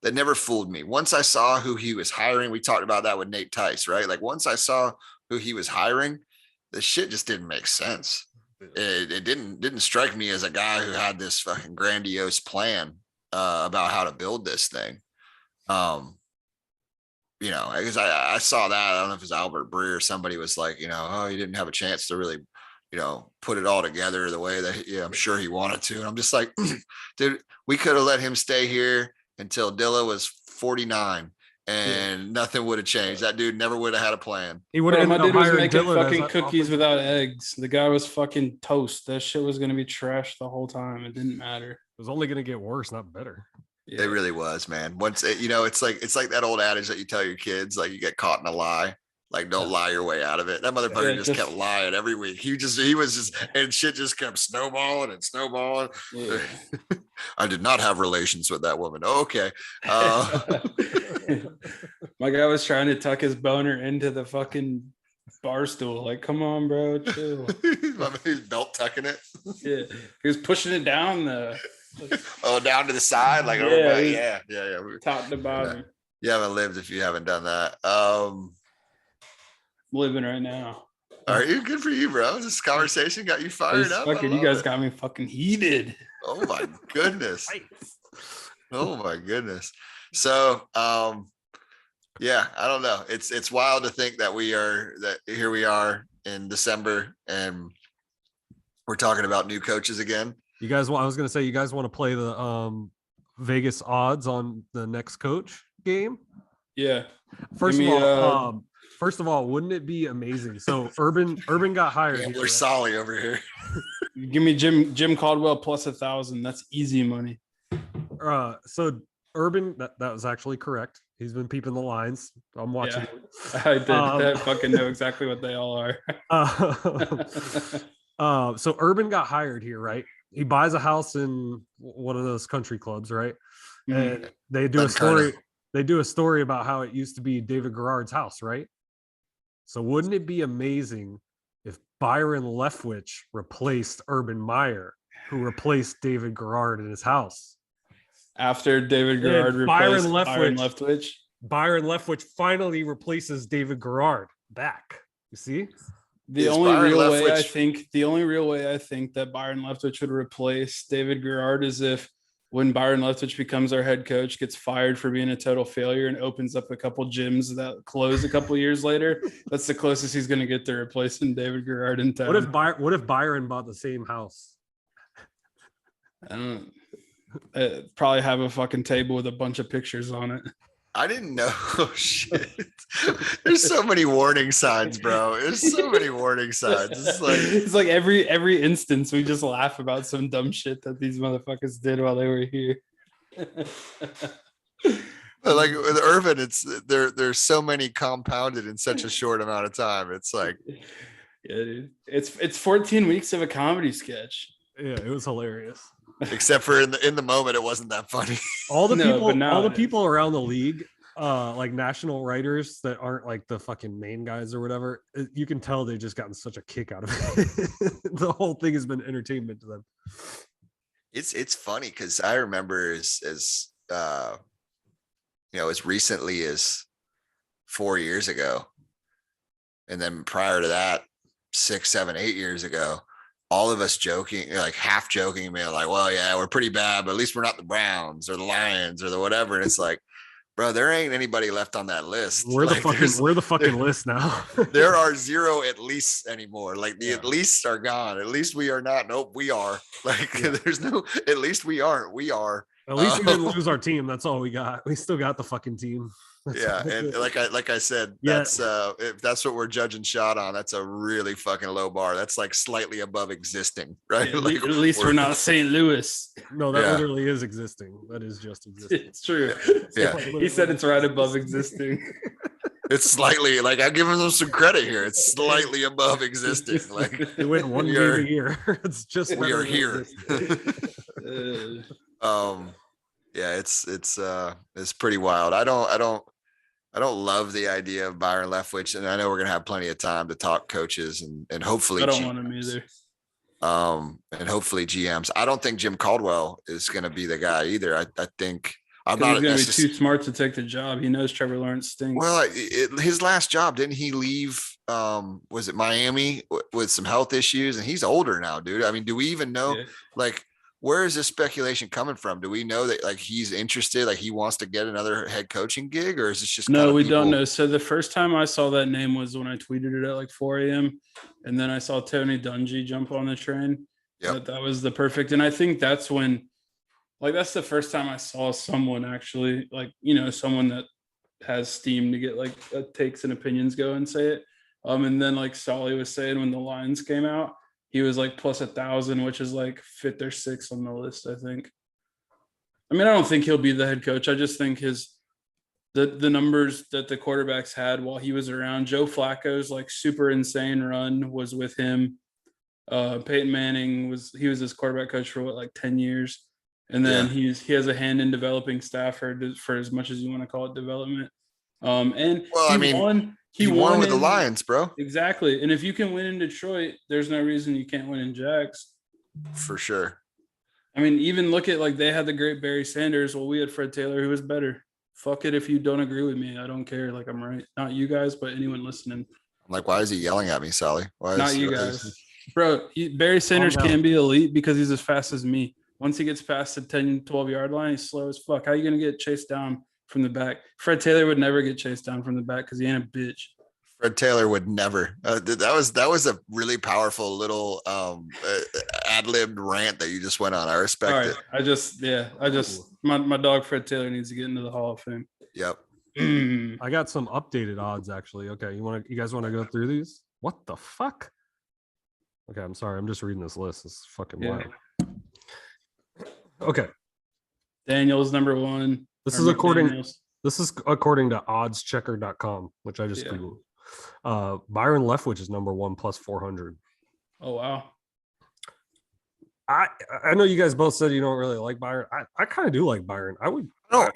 That never fooled me. Once I saw who he was hiring, we talked about that with Nate Tice, right? Like once I saw who he was hiring, the shit just didn't make sense. It didn't strike me as a guy who had this fucking grandiose plan about how to build this thing. Because I saw that. I don't know if it was Albert Breer or somebody was like, oh, he didn't have a chance to really, put it all together the way that I'm sure he wanted to. And I'm just like, dude, we could have let him stay here until Dilla was 49 and nothing would have changed. That dude never would have had a plan. He would have My ended dude up was hiring making Dillon as fucking a cookies offensive- without eggs. The guy was fucking toast. That shit was gonna be trash the whole time. It didn't matter. It was only going to get worse, not better. Yeah. It really was, man. Once it's like that old adage that you tell your kids, like you get caught in a lie. Like, don't lie your way out of it. That motherfucker just kept lying every week. He was just, and shit just kept snowballing and snowballing. Yeah. I did not have relations with that woman. Okay. My guy was trying to tuck his boner into the fucking bar stool. Like, come on, bro, chill. He's belt tucking it. Yeah, he was pushing it down the Down to the side. Like, Yeah, yeah. top to bottom. You haven't lived if you haven't done that. Living right now. Are you? Good for you, bro. This conversation got you fired It's up. fucking, I you love guys it. got me fucking heated. Oh my goodness. Oh my goodness. So yeah, I don't know. It's wild to think that here we are in December and we're talking about new coaches again. You guys want? I was going to say, you guys want to play the Vegas odds on the next coach game? Yeah. First Give of me, all, wouldn't it be amazing? So Urban got hired. Yeah, here, we're right? Solly over here. Give me Jim Caldwell plus 1,000. That's easy money. So Urban, that was actually correct. He's been peeping the lines. I'm watching. Yeah. I did. I fucking know exactly what they all are. So Urban got hired here, right? He buys a house in one of those country clubs, right? Mhm. And they do a story. They do a story about how it used to be David Garrard's house, right? So wouldn't it be amazing if Byron Leftwich replaced Urban Meyer, who replaced David Garrard in his house? After David Yeah, Garrard Byron replaced Byron Leftwich. Leftwich. Byron Leftwich finally replaces David Garrard back. You see? The Is only Byron real way I Leftwich- think that Byron Leftwich would replace David Garrard is if when Byron Leftwich becomes our head coach, gets fired for being a total failure and opens up a couple gyms that close a couple years later. That's the closest he's going to get to replacing David Garrard in town. What if Byron bought the same house? I don't probably have a fucking table with a bunch of pictures on it. I didn't know. Oh, shit. There's so many warning signs, bro. There's so many warning signs. It's like every instance we just laugh about some dumb shit that these motherfuckers did while they were here. Like with Urban, there's so many compounded in such a short amount of time. It's like, Yeah, dude. It's 14 weeks of a comedy sketch. Yeah, it was hilarious. except for in the moment, it wasn't that funny. All the No, people, but now all the it is. people around the league, like national writers that aren't like the fucking main guys or whatever, you can tell they've just gotten such a kick out of it. The whole thing has been entertainment to them. It's funny because I remember as recently as 4 years ago, and then prior to that, 6, 7, 8 years ago, all of us joking, like half joking, being like, well, yeah, we're pretty bad, but at least we're not the Browns or the Lions or the whatever. And it's like, bro, there ain't anybody left on that list. We're Like, we're the fucking list now. there are zero at least anymore. Like the Yeah. at least are gone. At least we are not. Nope, we are. Like there's no, at least we aren't. We are. At least we didn't lose our team. That's all we got. We still got the fucking team. Yeah. And like I said, Yeah. that's if that's what we're judging Shad on, that's a really fucking low bar. That's like slightly above existing, right? Yeah, Like, at least we're not St. Louis. No, that Yeah. literally is existing. That is just existing. It's true. Yeah. He said it's right above existing. It's slightly like I'm giving them some credit here. It's slightly above existing. Like They win one We game are- a year. It's just we better are than here. existing. Yeah, it's pretty wild. I don't love the idea of Byron Leftwich, and I know we're gonna have plenty of time to talk coaches and hopefully I don't want him GMs. either. And hopefully GMs. I don't think Jim Caldwell is gonna be the guy either. I think I'm 'Cause not he's gonna be necessarily. too smart to take the job. He knows Trevor Lawrence stinks. Well, his last job, didn't he leave? Was it Miami with some health issues? And he's older now, dude. I mean, do we even know? Yeah. Like, where is this speculation coming from? Do we know that like he's interested, like he wants to get another head coaching gig, or is this just No, kinda we don't people- know. So the first time I saw that name was when I tweeted it at like 4 a.m. And then I saw Tony Dungy jump on the train. Yep. That was the perfect. And I think that's when, like, that's the first time I saw someone actually, like, someone that has steam to get like takes and opinions go and say it. And then like Solly was saying when the lines came out, he was like plus 1,000, which is like 5th or 6th on the list, I think. I mean, I don't think he'll be the head coach. I just think the numbers that the quarterbacks had while he was around, Joe Flacco's like super insane run was with him. Peyton Manning he was his quarterback coach for like 10 years. And then Yeah. he has a hand in developing Stafford for as much as you want to call it development. And Well, he I mean, won. he won with the in- Lions, bro, Exactly. And if you can win in Detroit, there's no reason you can't win in Jags. for sure. I mean, even look at like they had the great Barry Sanders. Well, we had Fred Taylor, who was better. Fuck it if you don't agree with me. I don't care. Like I'm right. Not you guys, but anyone listening. I'm like, why is he yelling at me, Sally? Why Not is you guys. Bro, Barry Sanders down. can be elite because he's as fast as me. Once he gets past the 10, 12-yard line, he's slow as fuck. How are you going to get chased down from the back? Fred Taylor would never get chased down from the back because he ain't a bitch. Fred Taylor would never. That was a really powerful little ad-libbed rant that you just went on. I respect All right. it. My dog Fred Taylor needs to get into the Hall of Fame. Yep. I got some updated odds actually. Okay, you guys want to go through these? What the fuck? Okay, I'm sorry. I'm just reading this list. It's fucking Yeah. wild. Okay, Daniels number 1. this or is according McDaniels. to oddschecker.com, which I just Yeah. googled. Byron Leftwich is number 1 plus 400. Oh wow. I know you guys both said you don't really like Byron. I kind of do like Byron. I I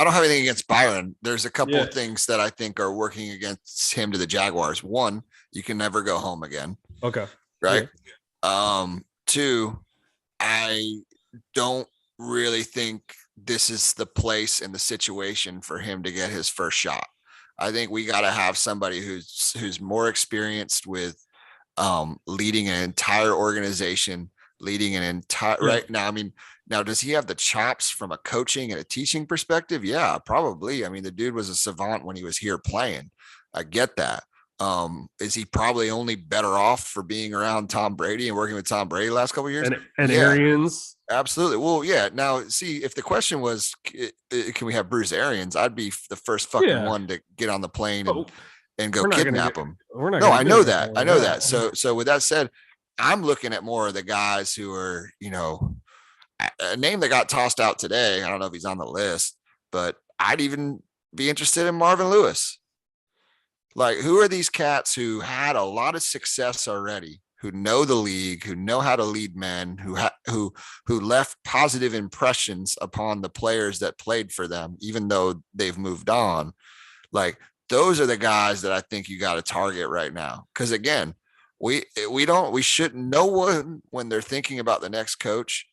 don't have anything against Byron. There's a couple Yeah. of things that I think are working against him to the Jaguars. One, you can never go home again, okay. right? Two, I don't really think this is the place and the situation for him to get his first shot. I think we got to have somebody who's more experienced with leading an entire organization, leading an entire right now. I mean, now does he have the chops from a coaching and a teaching perspective? Yeah, probably. I mean, the dude was a savant when he was here playing. I get that. Is he probably only better off for being around Tom Brady and working with Tom Brady the last couple of years? And Yeah. Arians. Absolutely. Well, yeah. Now, see, if the question was, can we have Bruce Arians? I'd be the first fucking Yeah. one to get on the plane Oh, and go we're not gonna kidnap get- him. We're not. No, gonna I do know it that. before I know that. that. So with that said, I'm looking at more of the guys who are, a name that got tossed out today. I don't know if he's on the list, but I'd even be interested in Marvin Lewis. Like, who are these cats who had a lot of success already, who know the league, who know how to lead men, who left positive impressions upon the players that played for them, even though they've moved on? Like, those are the guys that I think you got to target right now. Because again, no one, when they're thinking about the next coach,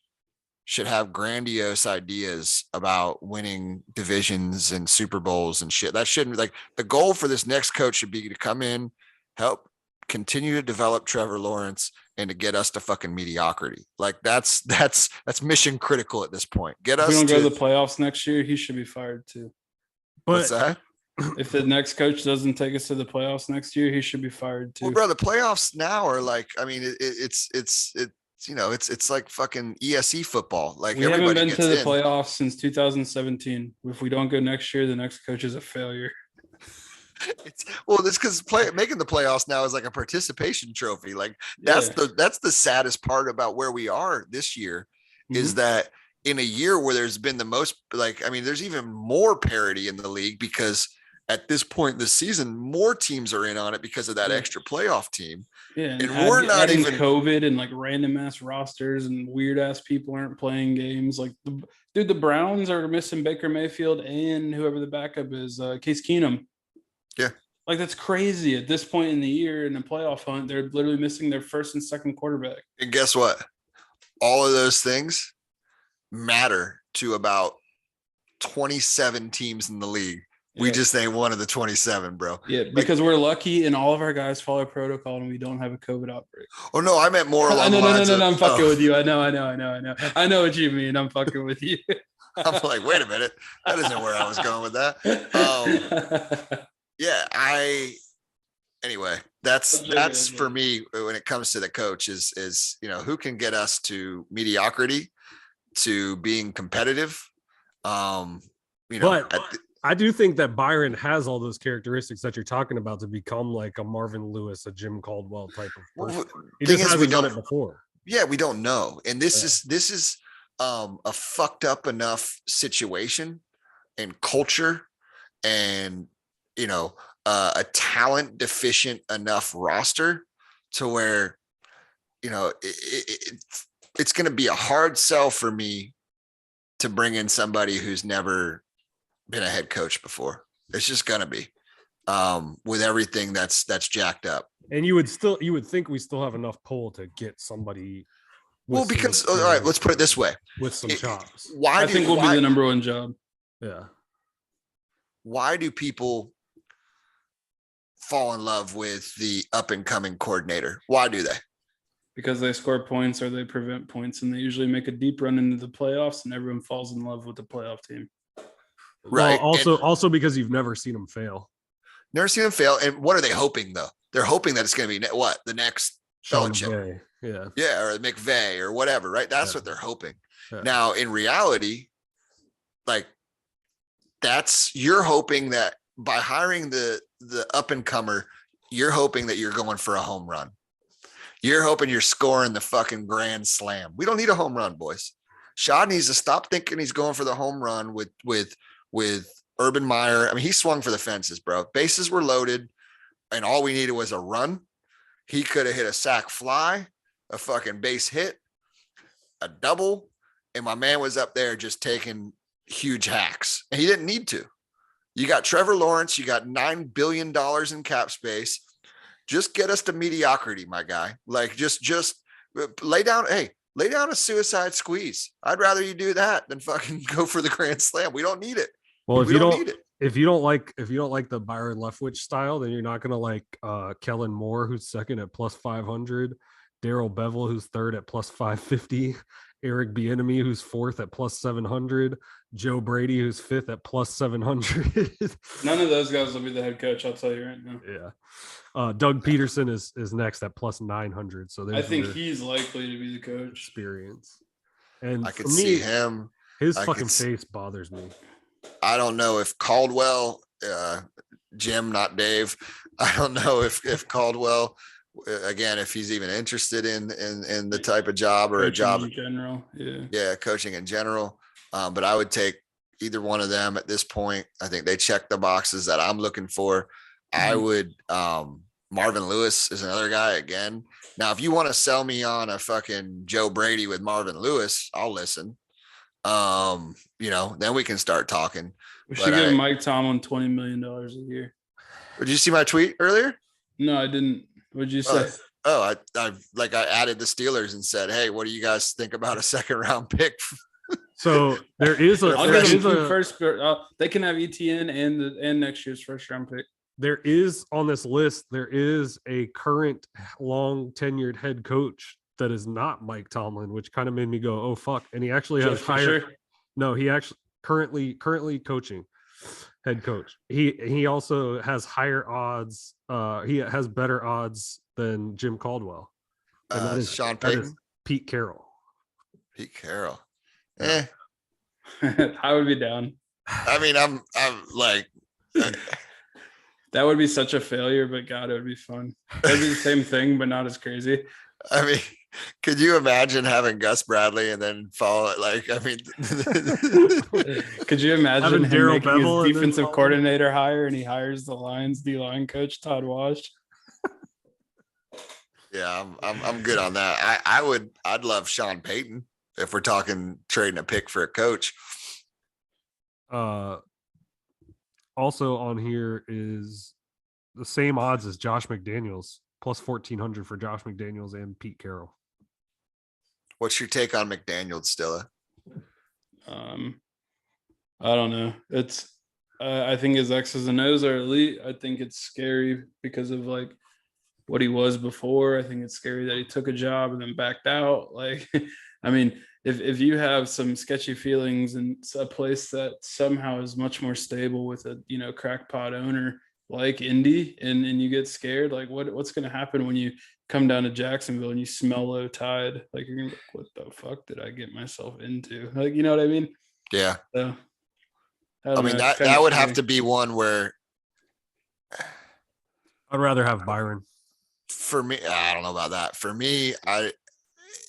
should have grandiose ideas about winning divisions and Super Bowls and shit. That shouldn't, like, the goal for this next coach should be to come in, help continue to develop Trevor Lawrence, and to get us to fucking mediocrity. Like, that's mission critical at this point. Get If us we don't to go to the playoffs next year, he should be fired too. what's But that? If the next coach doesn't take us to the playoffs next year, he should be fired too. Well, bro, the playoffs now are like, I mean, it's like fucking ESE football. Like, We haven't everybody been gets to the in. playoffs since 2017. If we don't go next year, the next coach is a failure. It's because making the playoffs now is like a participation trophy. Like, that's the saddest part about where we are this year, is that in a year where there's been the most, like, I mean, there's even more parity in the league, because at this point in the season, more teams are in on it because of that Yeah. extra playoff team. Yeah, And we're not adding even- COVID and like random ass rosters and weird ass people aren't playing games. Like, the Browns are missing Baker Mayfield and whoever the backup is, Case Keenum. Yeah. Like, that's crazy at this point in the year in the playoff hunt. They're literally missing their first and second quarterback. And guess what? All of those things matter to about 27 teams in the league. We Yeah. just ain't one of the 27, bro. Yeah, because we're lucky and all of our guys follow protocol and we don't have a COVID outbreak. Oh no, I meant more along No, the lines of, I'm fucking oh, with you. I know. I know what you mean. I'm fucking with you. I'm like, wait a minute. That isn't where I was going with that. Yeah, anyway, that's for me when it comes to the coach is, you know, who can get us to mediocrity, to being competitive. You know, But I do think that Byron has all those characteristics that you're talking about to become like a Marvin Lewis, a Jim Caldwell type of person. He thing just is, we hasn't done don't- it before. yeah, we don't know. And this is a fucked up enough situation and culture and, you know, a talent deficient enough roster to where, you know, it's going to be a hard sell for me to bring in somebody who's never been a head coach before. It's just going to be with everything that's jacked up. And you would think we still have enough pull to get somebody. with Well, some because all right, experience let's put it this way. with some chops. Why I do think we'll be the number one job. Yeah. why do people fall in love with the up and coming coordinator? Why do they? Because they score points or they prevent points, and they usually make a deep run into the playoffs, and everyone falls in love with the playoff team. Right. Well, And also because you've never seen them fail. never seen them fail. And what are they hoping though? They're hoping that it's going to be what? The next Sean Belichick. McVay. Yeah. Yeah, or McVay or whatever, right? That's Yeah. what they're hoping. Yeah. Now, in reality, like you're hoping that by hiring the up and comer, you're hoping that you're going for a home run. You're hoping you're scoring the fucking grand slam. We don't need a home run, boys. Shad needs to stop thinking he's going for the home run with Urban Meyer. I mean, he swung for the fences, bro. Bases were loaded, and all we needed was a run. He could have hit a sack fly, a fucking base hit, a double, and my man was up there just taking huge hacks. And he didn't need to. You got Trevor Lawrence, you got $9 billion in cap space. Just get us to mediocrity, my guy. Like just lay down a suicide squeeze. I'd rather you do that than fucking go for the grand slam. We don't need it. Well, if We you don't don't need it. if you don't like the Byron Leftwich style, then you're not gonna like Kellen Moore, who's second at plus 500, Daryl Bevel, who's third at plus 550, Eric Bieniemy, who's fourth at plus 700, Joe Brady, who's fifth at plus 700. None of those guys will be the head coach. I'll tell you right now. Yeah. Doug Peterson is next at plus 900. So I there's think your he's likely to be the coach. experience. And I for could see me, him. his I fucking could see- face bothers me. I don't know if Caldwell, Jim, not Dave. I don't know if Caldwell, again, if he's even interested in the type of job or a Coaching job. in general. Yeah. Yeah, coaching in general. But I would take either one of them at this point. I think they check the boxes that I'm looking for. I would, Marvin Lewis is another guy again. Now, if you want to sell me on a fucking Joe Brady with Marvin Lewis, I'll listen. You know, then we can start talking. We But should give I- Mike Tomlin $20 million a year. Did you see my tweet earlier? No, I didn't. What'd you say? I added the Steelers and said, hey, what do you guys think about a second round pick? So there is a I'll there give is them two a- first. They can have ETN and next year's first round pick. there is on this list, there is a current long tenured head coach that is not Mike Tomlin, which kind of made me go, oh fuck. And he actually has Jeff higher. Fisher? No, he actually currently coaching head coach. He also has higher odds. He has better odds than Jim Caldwell. And that is Sean that is Payton, Pete Carroll. Pete Carroll. Yeah. I would be down. I mean, I'm like, That would be such a failure, but God, it would be fun. It'd be the same thing, but not as crazy. I mean, Could you imagine having Gus Bradley and then follow it? Like, I mean, Could you imagine Having him Darryl making Bevell and his then defensive follow- coordinator hire and he hires the Lions D-line coach Todd Wash? yeah, I'm good on that. I'd love Sean Payton if we're talking trading a pick for a coach. Also on here is the same odds as Josh McDaniels, plus 1,400 for Josh McDaniels and Pete Carroll. What's your take on McDaniels, Stilla? I don't know. It's I think his X's and O's are elite. I think it's scary because of like what he was before. I think it's scary that he took a job and then backed out. Like, I mean, if you have some sketchy feelings in a place that somehow is much more stable with a crackpot owner like Indy, and you get scared, like what's going to happen when you come down to Jacksonville and you smell low tide? Like you're gonna be like, what the fuck did I get myself into? Like, you know what I mean? Yeah. So, I mean, that would have to be one where I'd rather have Byron. for me, I don't know about that. For me,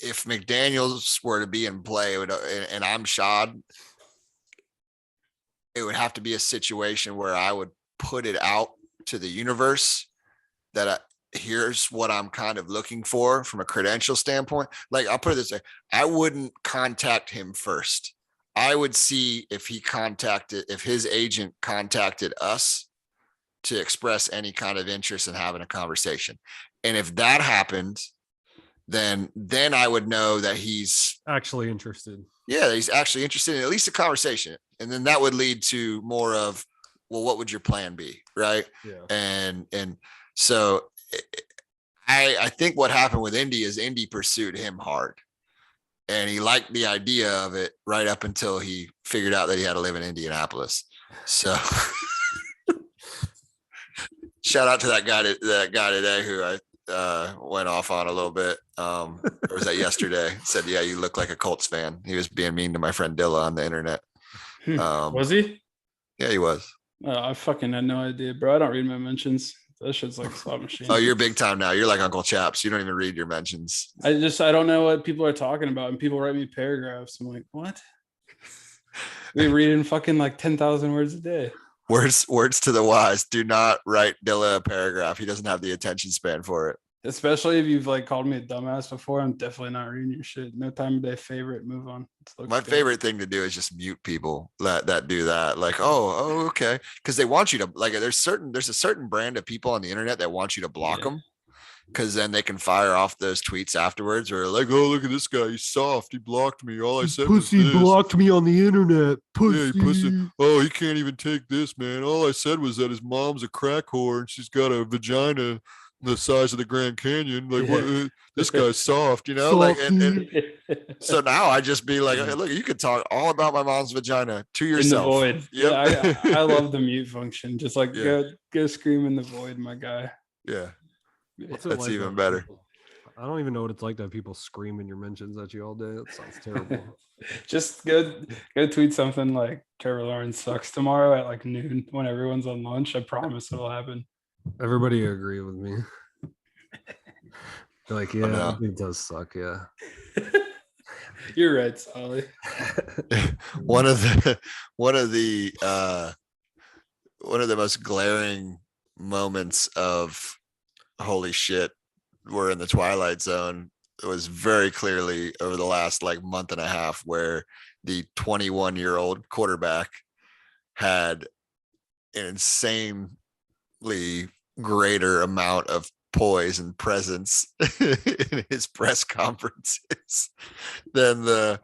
if McDaniels were to be in play, and I'm Shad, it would have to be a situation where I would put it out to the universe that here's what I'm kind of looking for from a credential standpoint. Like, I'll put it this way. I wouldn't contact him first. I would see if his agent contacted us to express any kind of interest in having a conversation. And if that happened, then I would know that he's Actually interested. Yeah, he's actually interested in at least a conversation. And then that would lead to more of, well, what would your plan be? Right. Yeah. And so I think what happened with Indy is Indy pursued him hard. And he liked the idea of it right up until he figured out that he had to live in Indianapolis. So shout out to that guy today who I went off on a little bit. Or was that yesterday? Said, yeah, you look like a Colts fan. He was being mean to my friend Dilla on the internet. Was he? Yeah, he was. I fucking had no idea, bro. I don't read my mentions. That shit's like a slot machine. Oh, you're big time now. You're like Uncle Chaps. You don't even read your mentions. I don't know what people are talking about, and people write me paragraphs. I'm like, what? We read in fucking like 10,000 words a day. Words to the wise. Do not write Dilla a paragraph. He doesn't have the attention span for it. Especially if you've like called me a dumbass before. I'm definitely not reading your shit. No time of day favorite. Move on. My favorite thing to do is just mute people that do that. Like, oh, okay. Because they want you to, like, there's a certain brand of people on the internet that want you to block them. Because then they can fire off those tweets afterwards, or like, oh, look at this guy, he's soft, he blocked me. All I said Pussy was this. blocked me on the internet. Pussy. Yeah, he pussy. Oh, he can't even take this, man. All I said was that his mom's a crack whore and she's got a vagina the size of the Grand Canyon. Like, what? This guy's soft, you know? Like, and so now I just be like, hey, look, you could talk all about my mom's vagina to yourself. In the void. Yep. Yeah, I love the mute function. Just like Yeah. go scream in the void, my guy. Yeah. What's it That's like even when better. people- I don't even know what it's like to have people scream in your mentions at you all day. That sounds terrible. Just go tweet something like Trevor Lawrence sucks tomorrow at like noon when everyone's on lunch. I promise it'll happen. Everybody agree with me. They're like, yeah, no. I think it does suck. Yeah. You're right, Solly. one of the most glaring moments of holy shit, we're in the twilight zone. It was very clearly over the last like month and a half where the 21-year-old quarterback had an insanely greater amount of poise and presence in his press conferences than the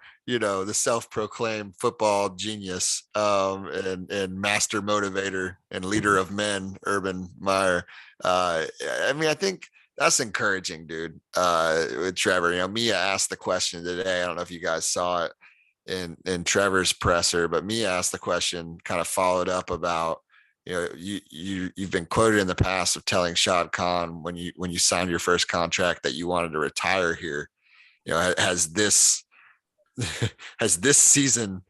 self-proclaimed football genius and master motivator and leader of men, Urban Meyer. I mean, I think that's encouraging, dude. With Trevor, Mia asked the question today. I don't know if you guys saw it in Trevor's presser, but Mia asked the question, kind of followed up about, you've been quoted in the past of telling Shad Khan when you signed your first contract that you wanted to retire here. Has this season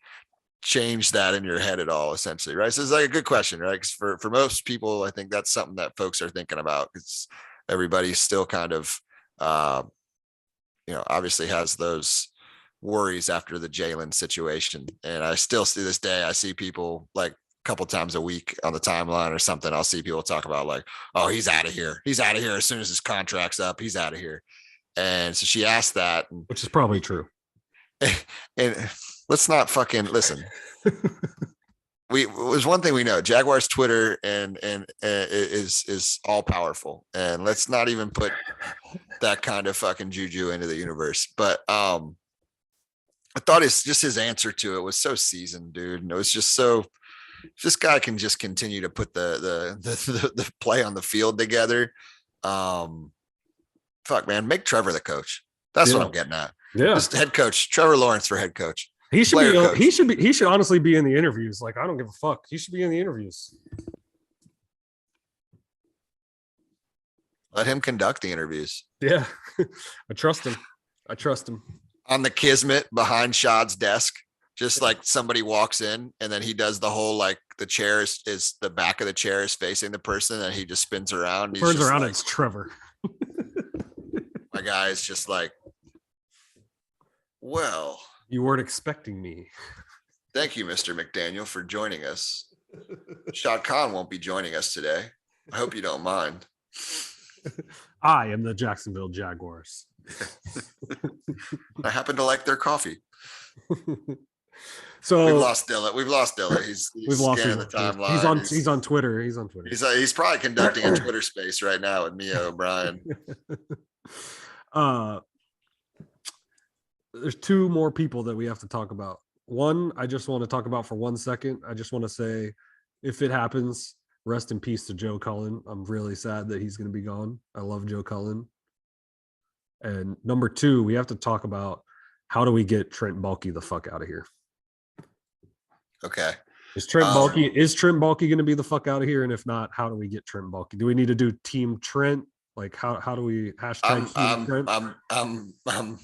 changed that in your head at all, essentially, right? So it's like a good question, right? Because for most people, I think that's something that folks are thinking about, because everybody's still kind of obviously has those worries after the Jalen situation. And I still see this day, I see people like a couple times a week on the timeline or something. I'll see people talk about like, oh, he's out of here. He's out of here as soon as his contract's up. He's out of here. And so she asked that, which is probably true. And let's not fucking listen. It was one thing we know: Jaguars Twitter and is all powerful, and let's not even put that kind of fucking juju into the universe. But I thought it's just his answer to it was so seasoned, dude, and it was just so. If this guy can just continue to put the play on the field together, fuck, man, make Trevor the coach. That's what I'm getting at. Yeah, just head coach Trevor Lawrence for head coach. He should be. Coach. He should honestly be in the interviews. Like, I don't give a fuck. He should be in the interviews. Let him conduct the interviews. Yeah, I trust him. On the Kismet behind Shad's desk, just like somebody walks in and then he does the whole like the chair is the back of the chair is facing the person and he just spins around. Turns around. Like, it's Trevor. My guy is just like, well. You weren't expecting me. Thank you, Mr. McDaniel, for joining us. Shad Khan won't be joining us today. I hope you don't mind. I am the Jacksonville Jaguars. I happen to like their coffee. So we've lost Dilla. He's we've lost him. The timeline. He's on Twitter. He's probably conducting a Twitter space right now with Mia O'Brien. There's two more people that we have to talk about. One, I just want to talk about for 1 second. I just want to say, if it happens, rest in peace to Joe Cullen. I'm really sad that he's going to be gone. I love Joe Cullen. And number two, we have to talk about how do we get Trent Baalke the fuck out of here? Okay. Is Trent Baalke going to be the fuck out of here? And if not, how do we get Trent Baalke? Do we need to do Team Trent? Like how do we hashtag Team Trent? I'm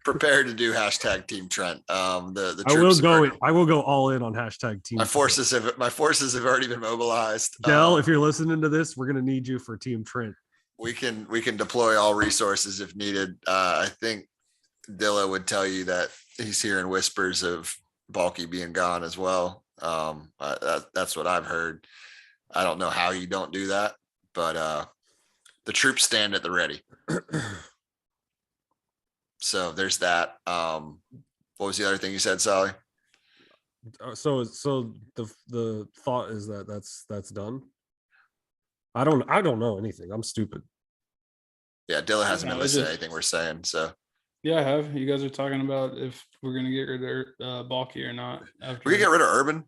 prepared to do hashtag Team Trent. The I will go all in on hashtag Team. My forces have already been mobilized. Dell, if you're listening to this, we're gonna need you for Team Trent. We can deploy all resources if needed. I think Dilla would tell you that he's hearing whispers of Baalke being gone as well. That's what I've heard. I don't know how you don't do that, but the troops stand at the ready. So there's that. What was the other thing you said, Sally? So the thought is that that's done. I don't know anything. I'm stupid. Yeah, Dilla hasn't been listening to anything we're saying. So yeah, I have. You guys are talking about if we're gonna get rid of Baalke or not. We're gonna get rid of Urban.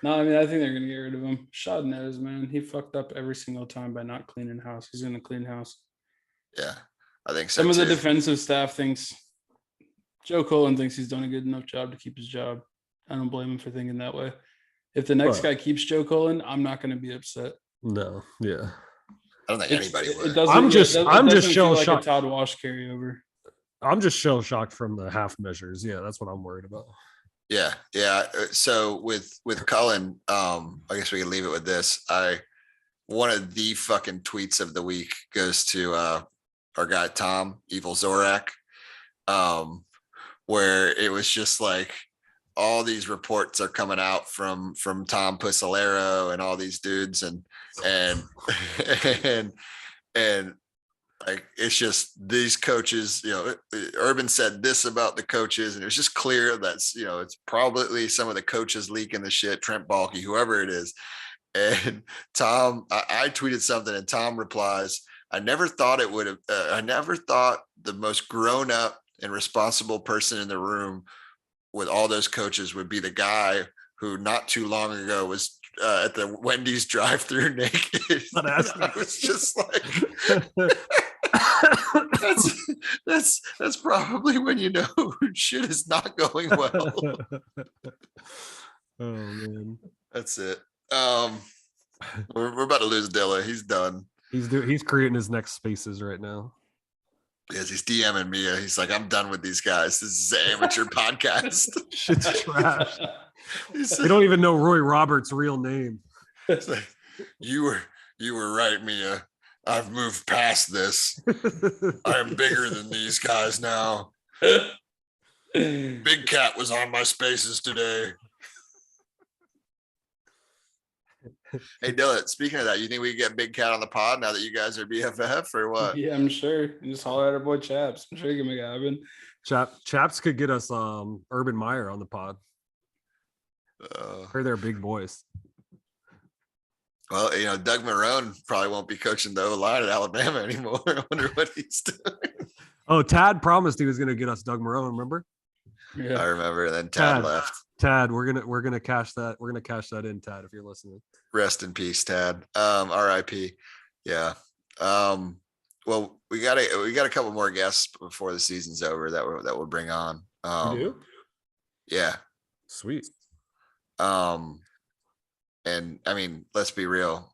No, I mean, I think they're going to get rid of him. Shad knows, man. He fucked up every single time by not cleaning house. He's going to clean house. Yeah, I think so. Some of the defensive staff thinks Joe Cullen thinks he's done a good enough job to keep his job. I don't blame him for thinking that way. If the next guy keeps Joe Cullen, I'm not going to be upset. No, yeah. I don't think anybody would. I'm just shell shocked. Like a Todd Wash carryover. I'm just shell shocked from the half measures. Yeah, that's what I'm worried about. Yeah. So with Cullen, I guess we can leave it with this. One of the fucking tweets of the week goes to our guy Tom Evil Zorak, where it was just like all these reports are coming out from Tom Pussolero and all these dudes and like it's just these coaches, Urban said this about the coaches, and it was just clear that's it's probably some of the coaches leaking the shit, Trent Baalke, whoever it is. And Tom, I tweeted something, and Tom replies, I never thought the most grown up and responsible person in the room with all those coaches would be the guy who not too long ago was at the Wendy's drive-through naked. I was just like, that's probably when shit is not going well. Oh man, that's it. We're about to lose Dilla. He's done. He's creating his next spaces right now. Yes, he's DMing me. He's like, I'm done with these guys. This is an amateur podcast. Shit's trash. They don't even know Roy Roberts' real name. It's like, you were right, Mia. I've moved past this. I am bigger than these guys now. Big Cat was on my spaces today. Hey Dylan, speaking of that, you think we can get Big Cat on the pod now that you guys are BFF or what? Yeah, I'm sure. Just holler at our boy Chaps. I'm sure he can make it happen. Chaps could get us Urban Meyer on the pod. Heard they're big boys. Well, Doug Marrone probably won't be coaching the O-line at Alabama anymore. I wonder what he's doing. Oh, Tad promised he was going to get us Doug Marrone. Remember? Yeah. I remember. And then Tad left. Tad, we're gonna cash that. We're gonna cash that in, Tad, if you're listening. Rest in peace, Tad. R.I.P. Yeah. Well, we got a couple more guests before the season's over that we'll bring on. You do? Yeah. Sweet. And I mean, let's be real.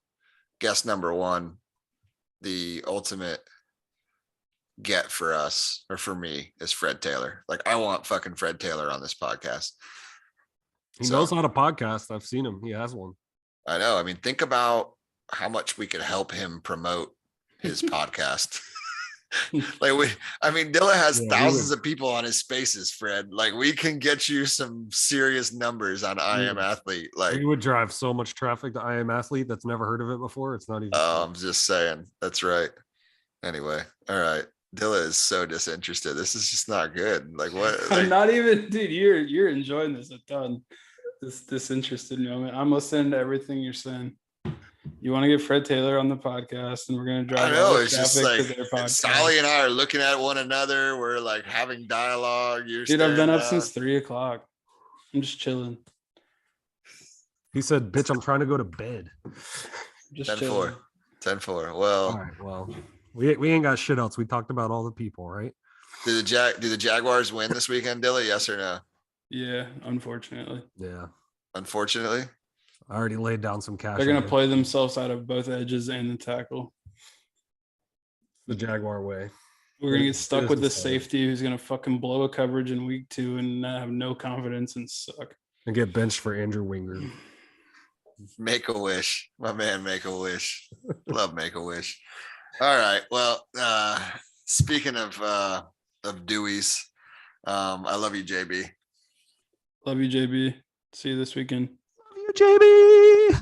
Guest number one, the ultimate get for us or for me is Fred Taylor. Like, I want fucking Fred Taylor on this podcast. He knows how to podcast. I've seen him. He has one. I know. I mean, think about how much we could help him promote his podcast. Dilla has thousands of people on his spaces, Fred. Like, we can get you some serious numbers on I Am Athlete. Like, he would drive so much traffic to I Am Athlete that's never heard of it before. It's not even. I'm just saying. That's right. Anyway, all right. Dilla is so disinterested. This is just not good. Like, what? Like, I'm not even, dude. You're enjoying this a ton. This disinterested moment. I'm listening to everything you're saying. You want to get Fred Taylor on the podcast, and we're going to drive. I know. all the It's just traffic like to their podcast. Sally and I are looking at one another. We're like having dialogue. Dude, I've been up since 3:00. I'm just chilling. He said, "Bitch, I'm trying to go to bed." Just 10-4. chilling. 10-4. Well, All right. Well, we ain't got shit else. We talked about all the people, right? do the Jaguars win this weekend, Dilla? Yes or no? Yeah, unfortunately. Yeah. Unfortunately. I already laid down some cash. They're going to on it. play themselves out of both edges and the tackle. The Jaguar way. We're going to get stuck with the Business side. safety who's going to fucking blow a coverage in week 2 and have no confidence and suck. And get benched for Andrew Winger. Make a wish. My man, make a wish. Love make a wish. All right. Well, speaking of Deweys, I love you, JB. Love you, JB. See you this weekend. Love you, JB.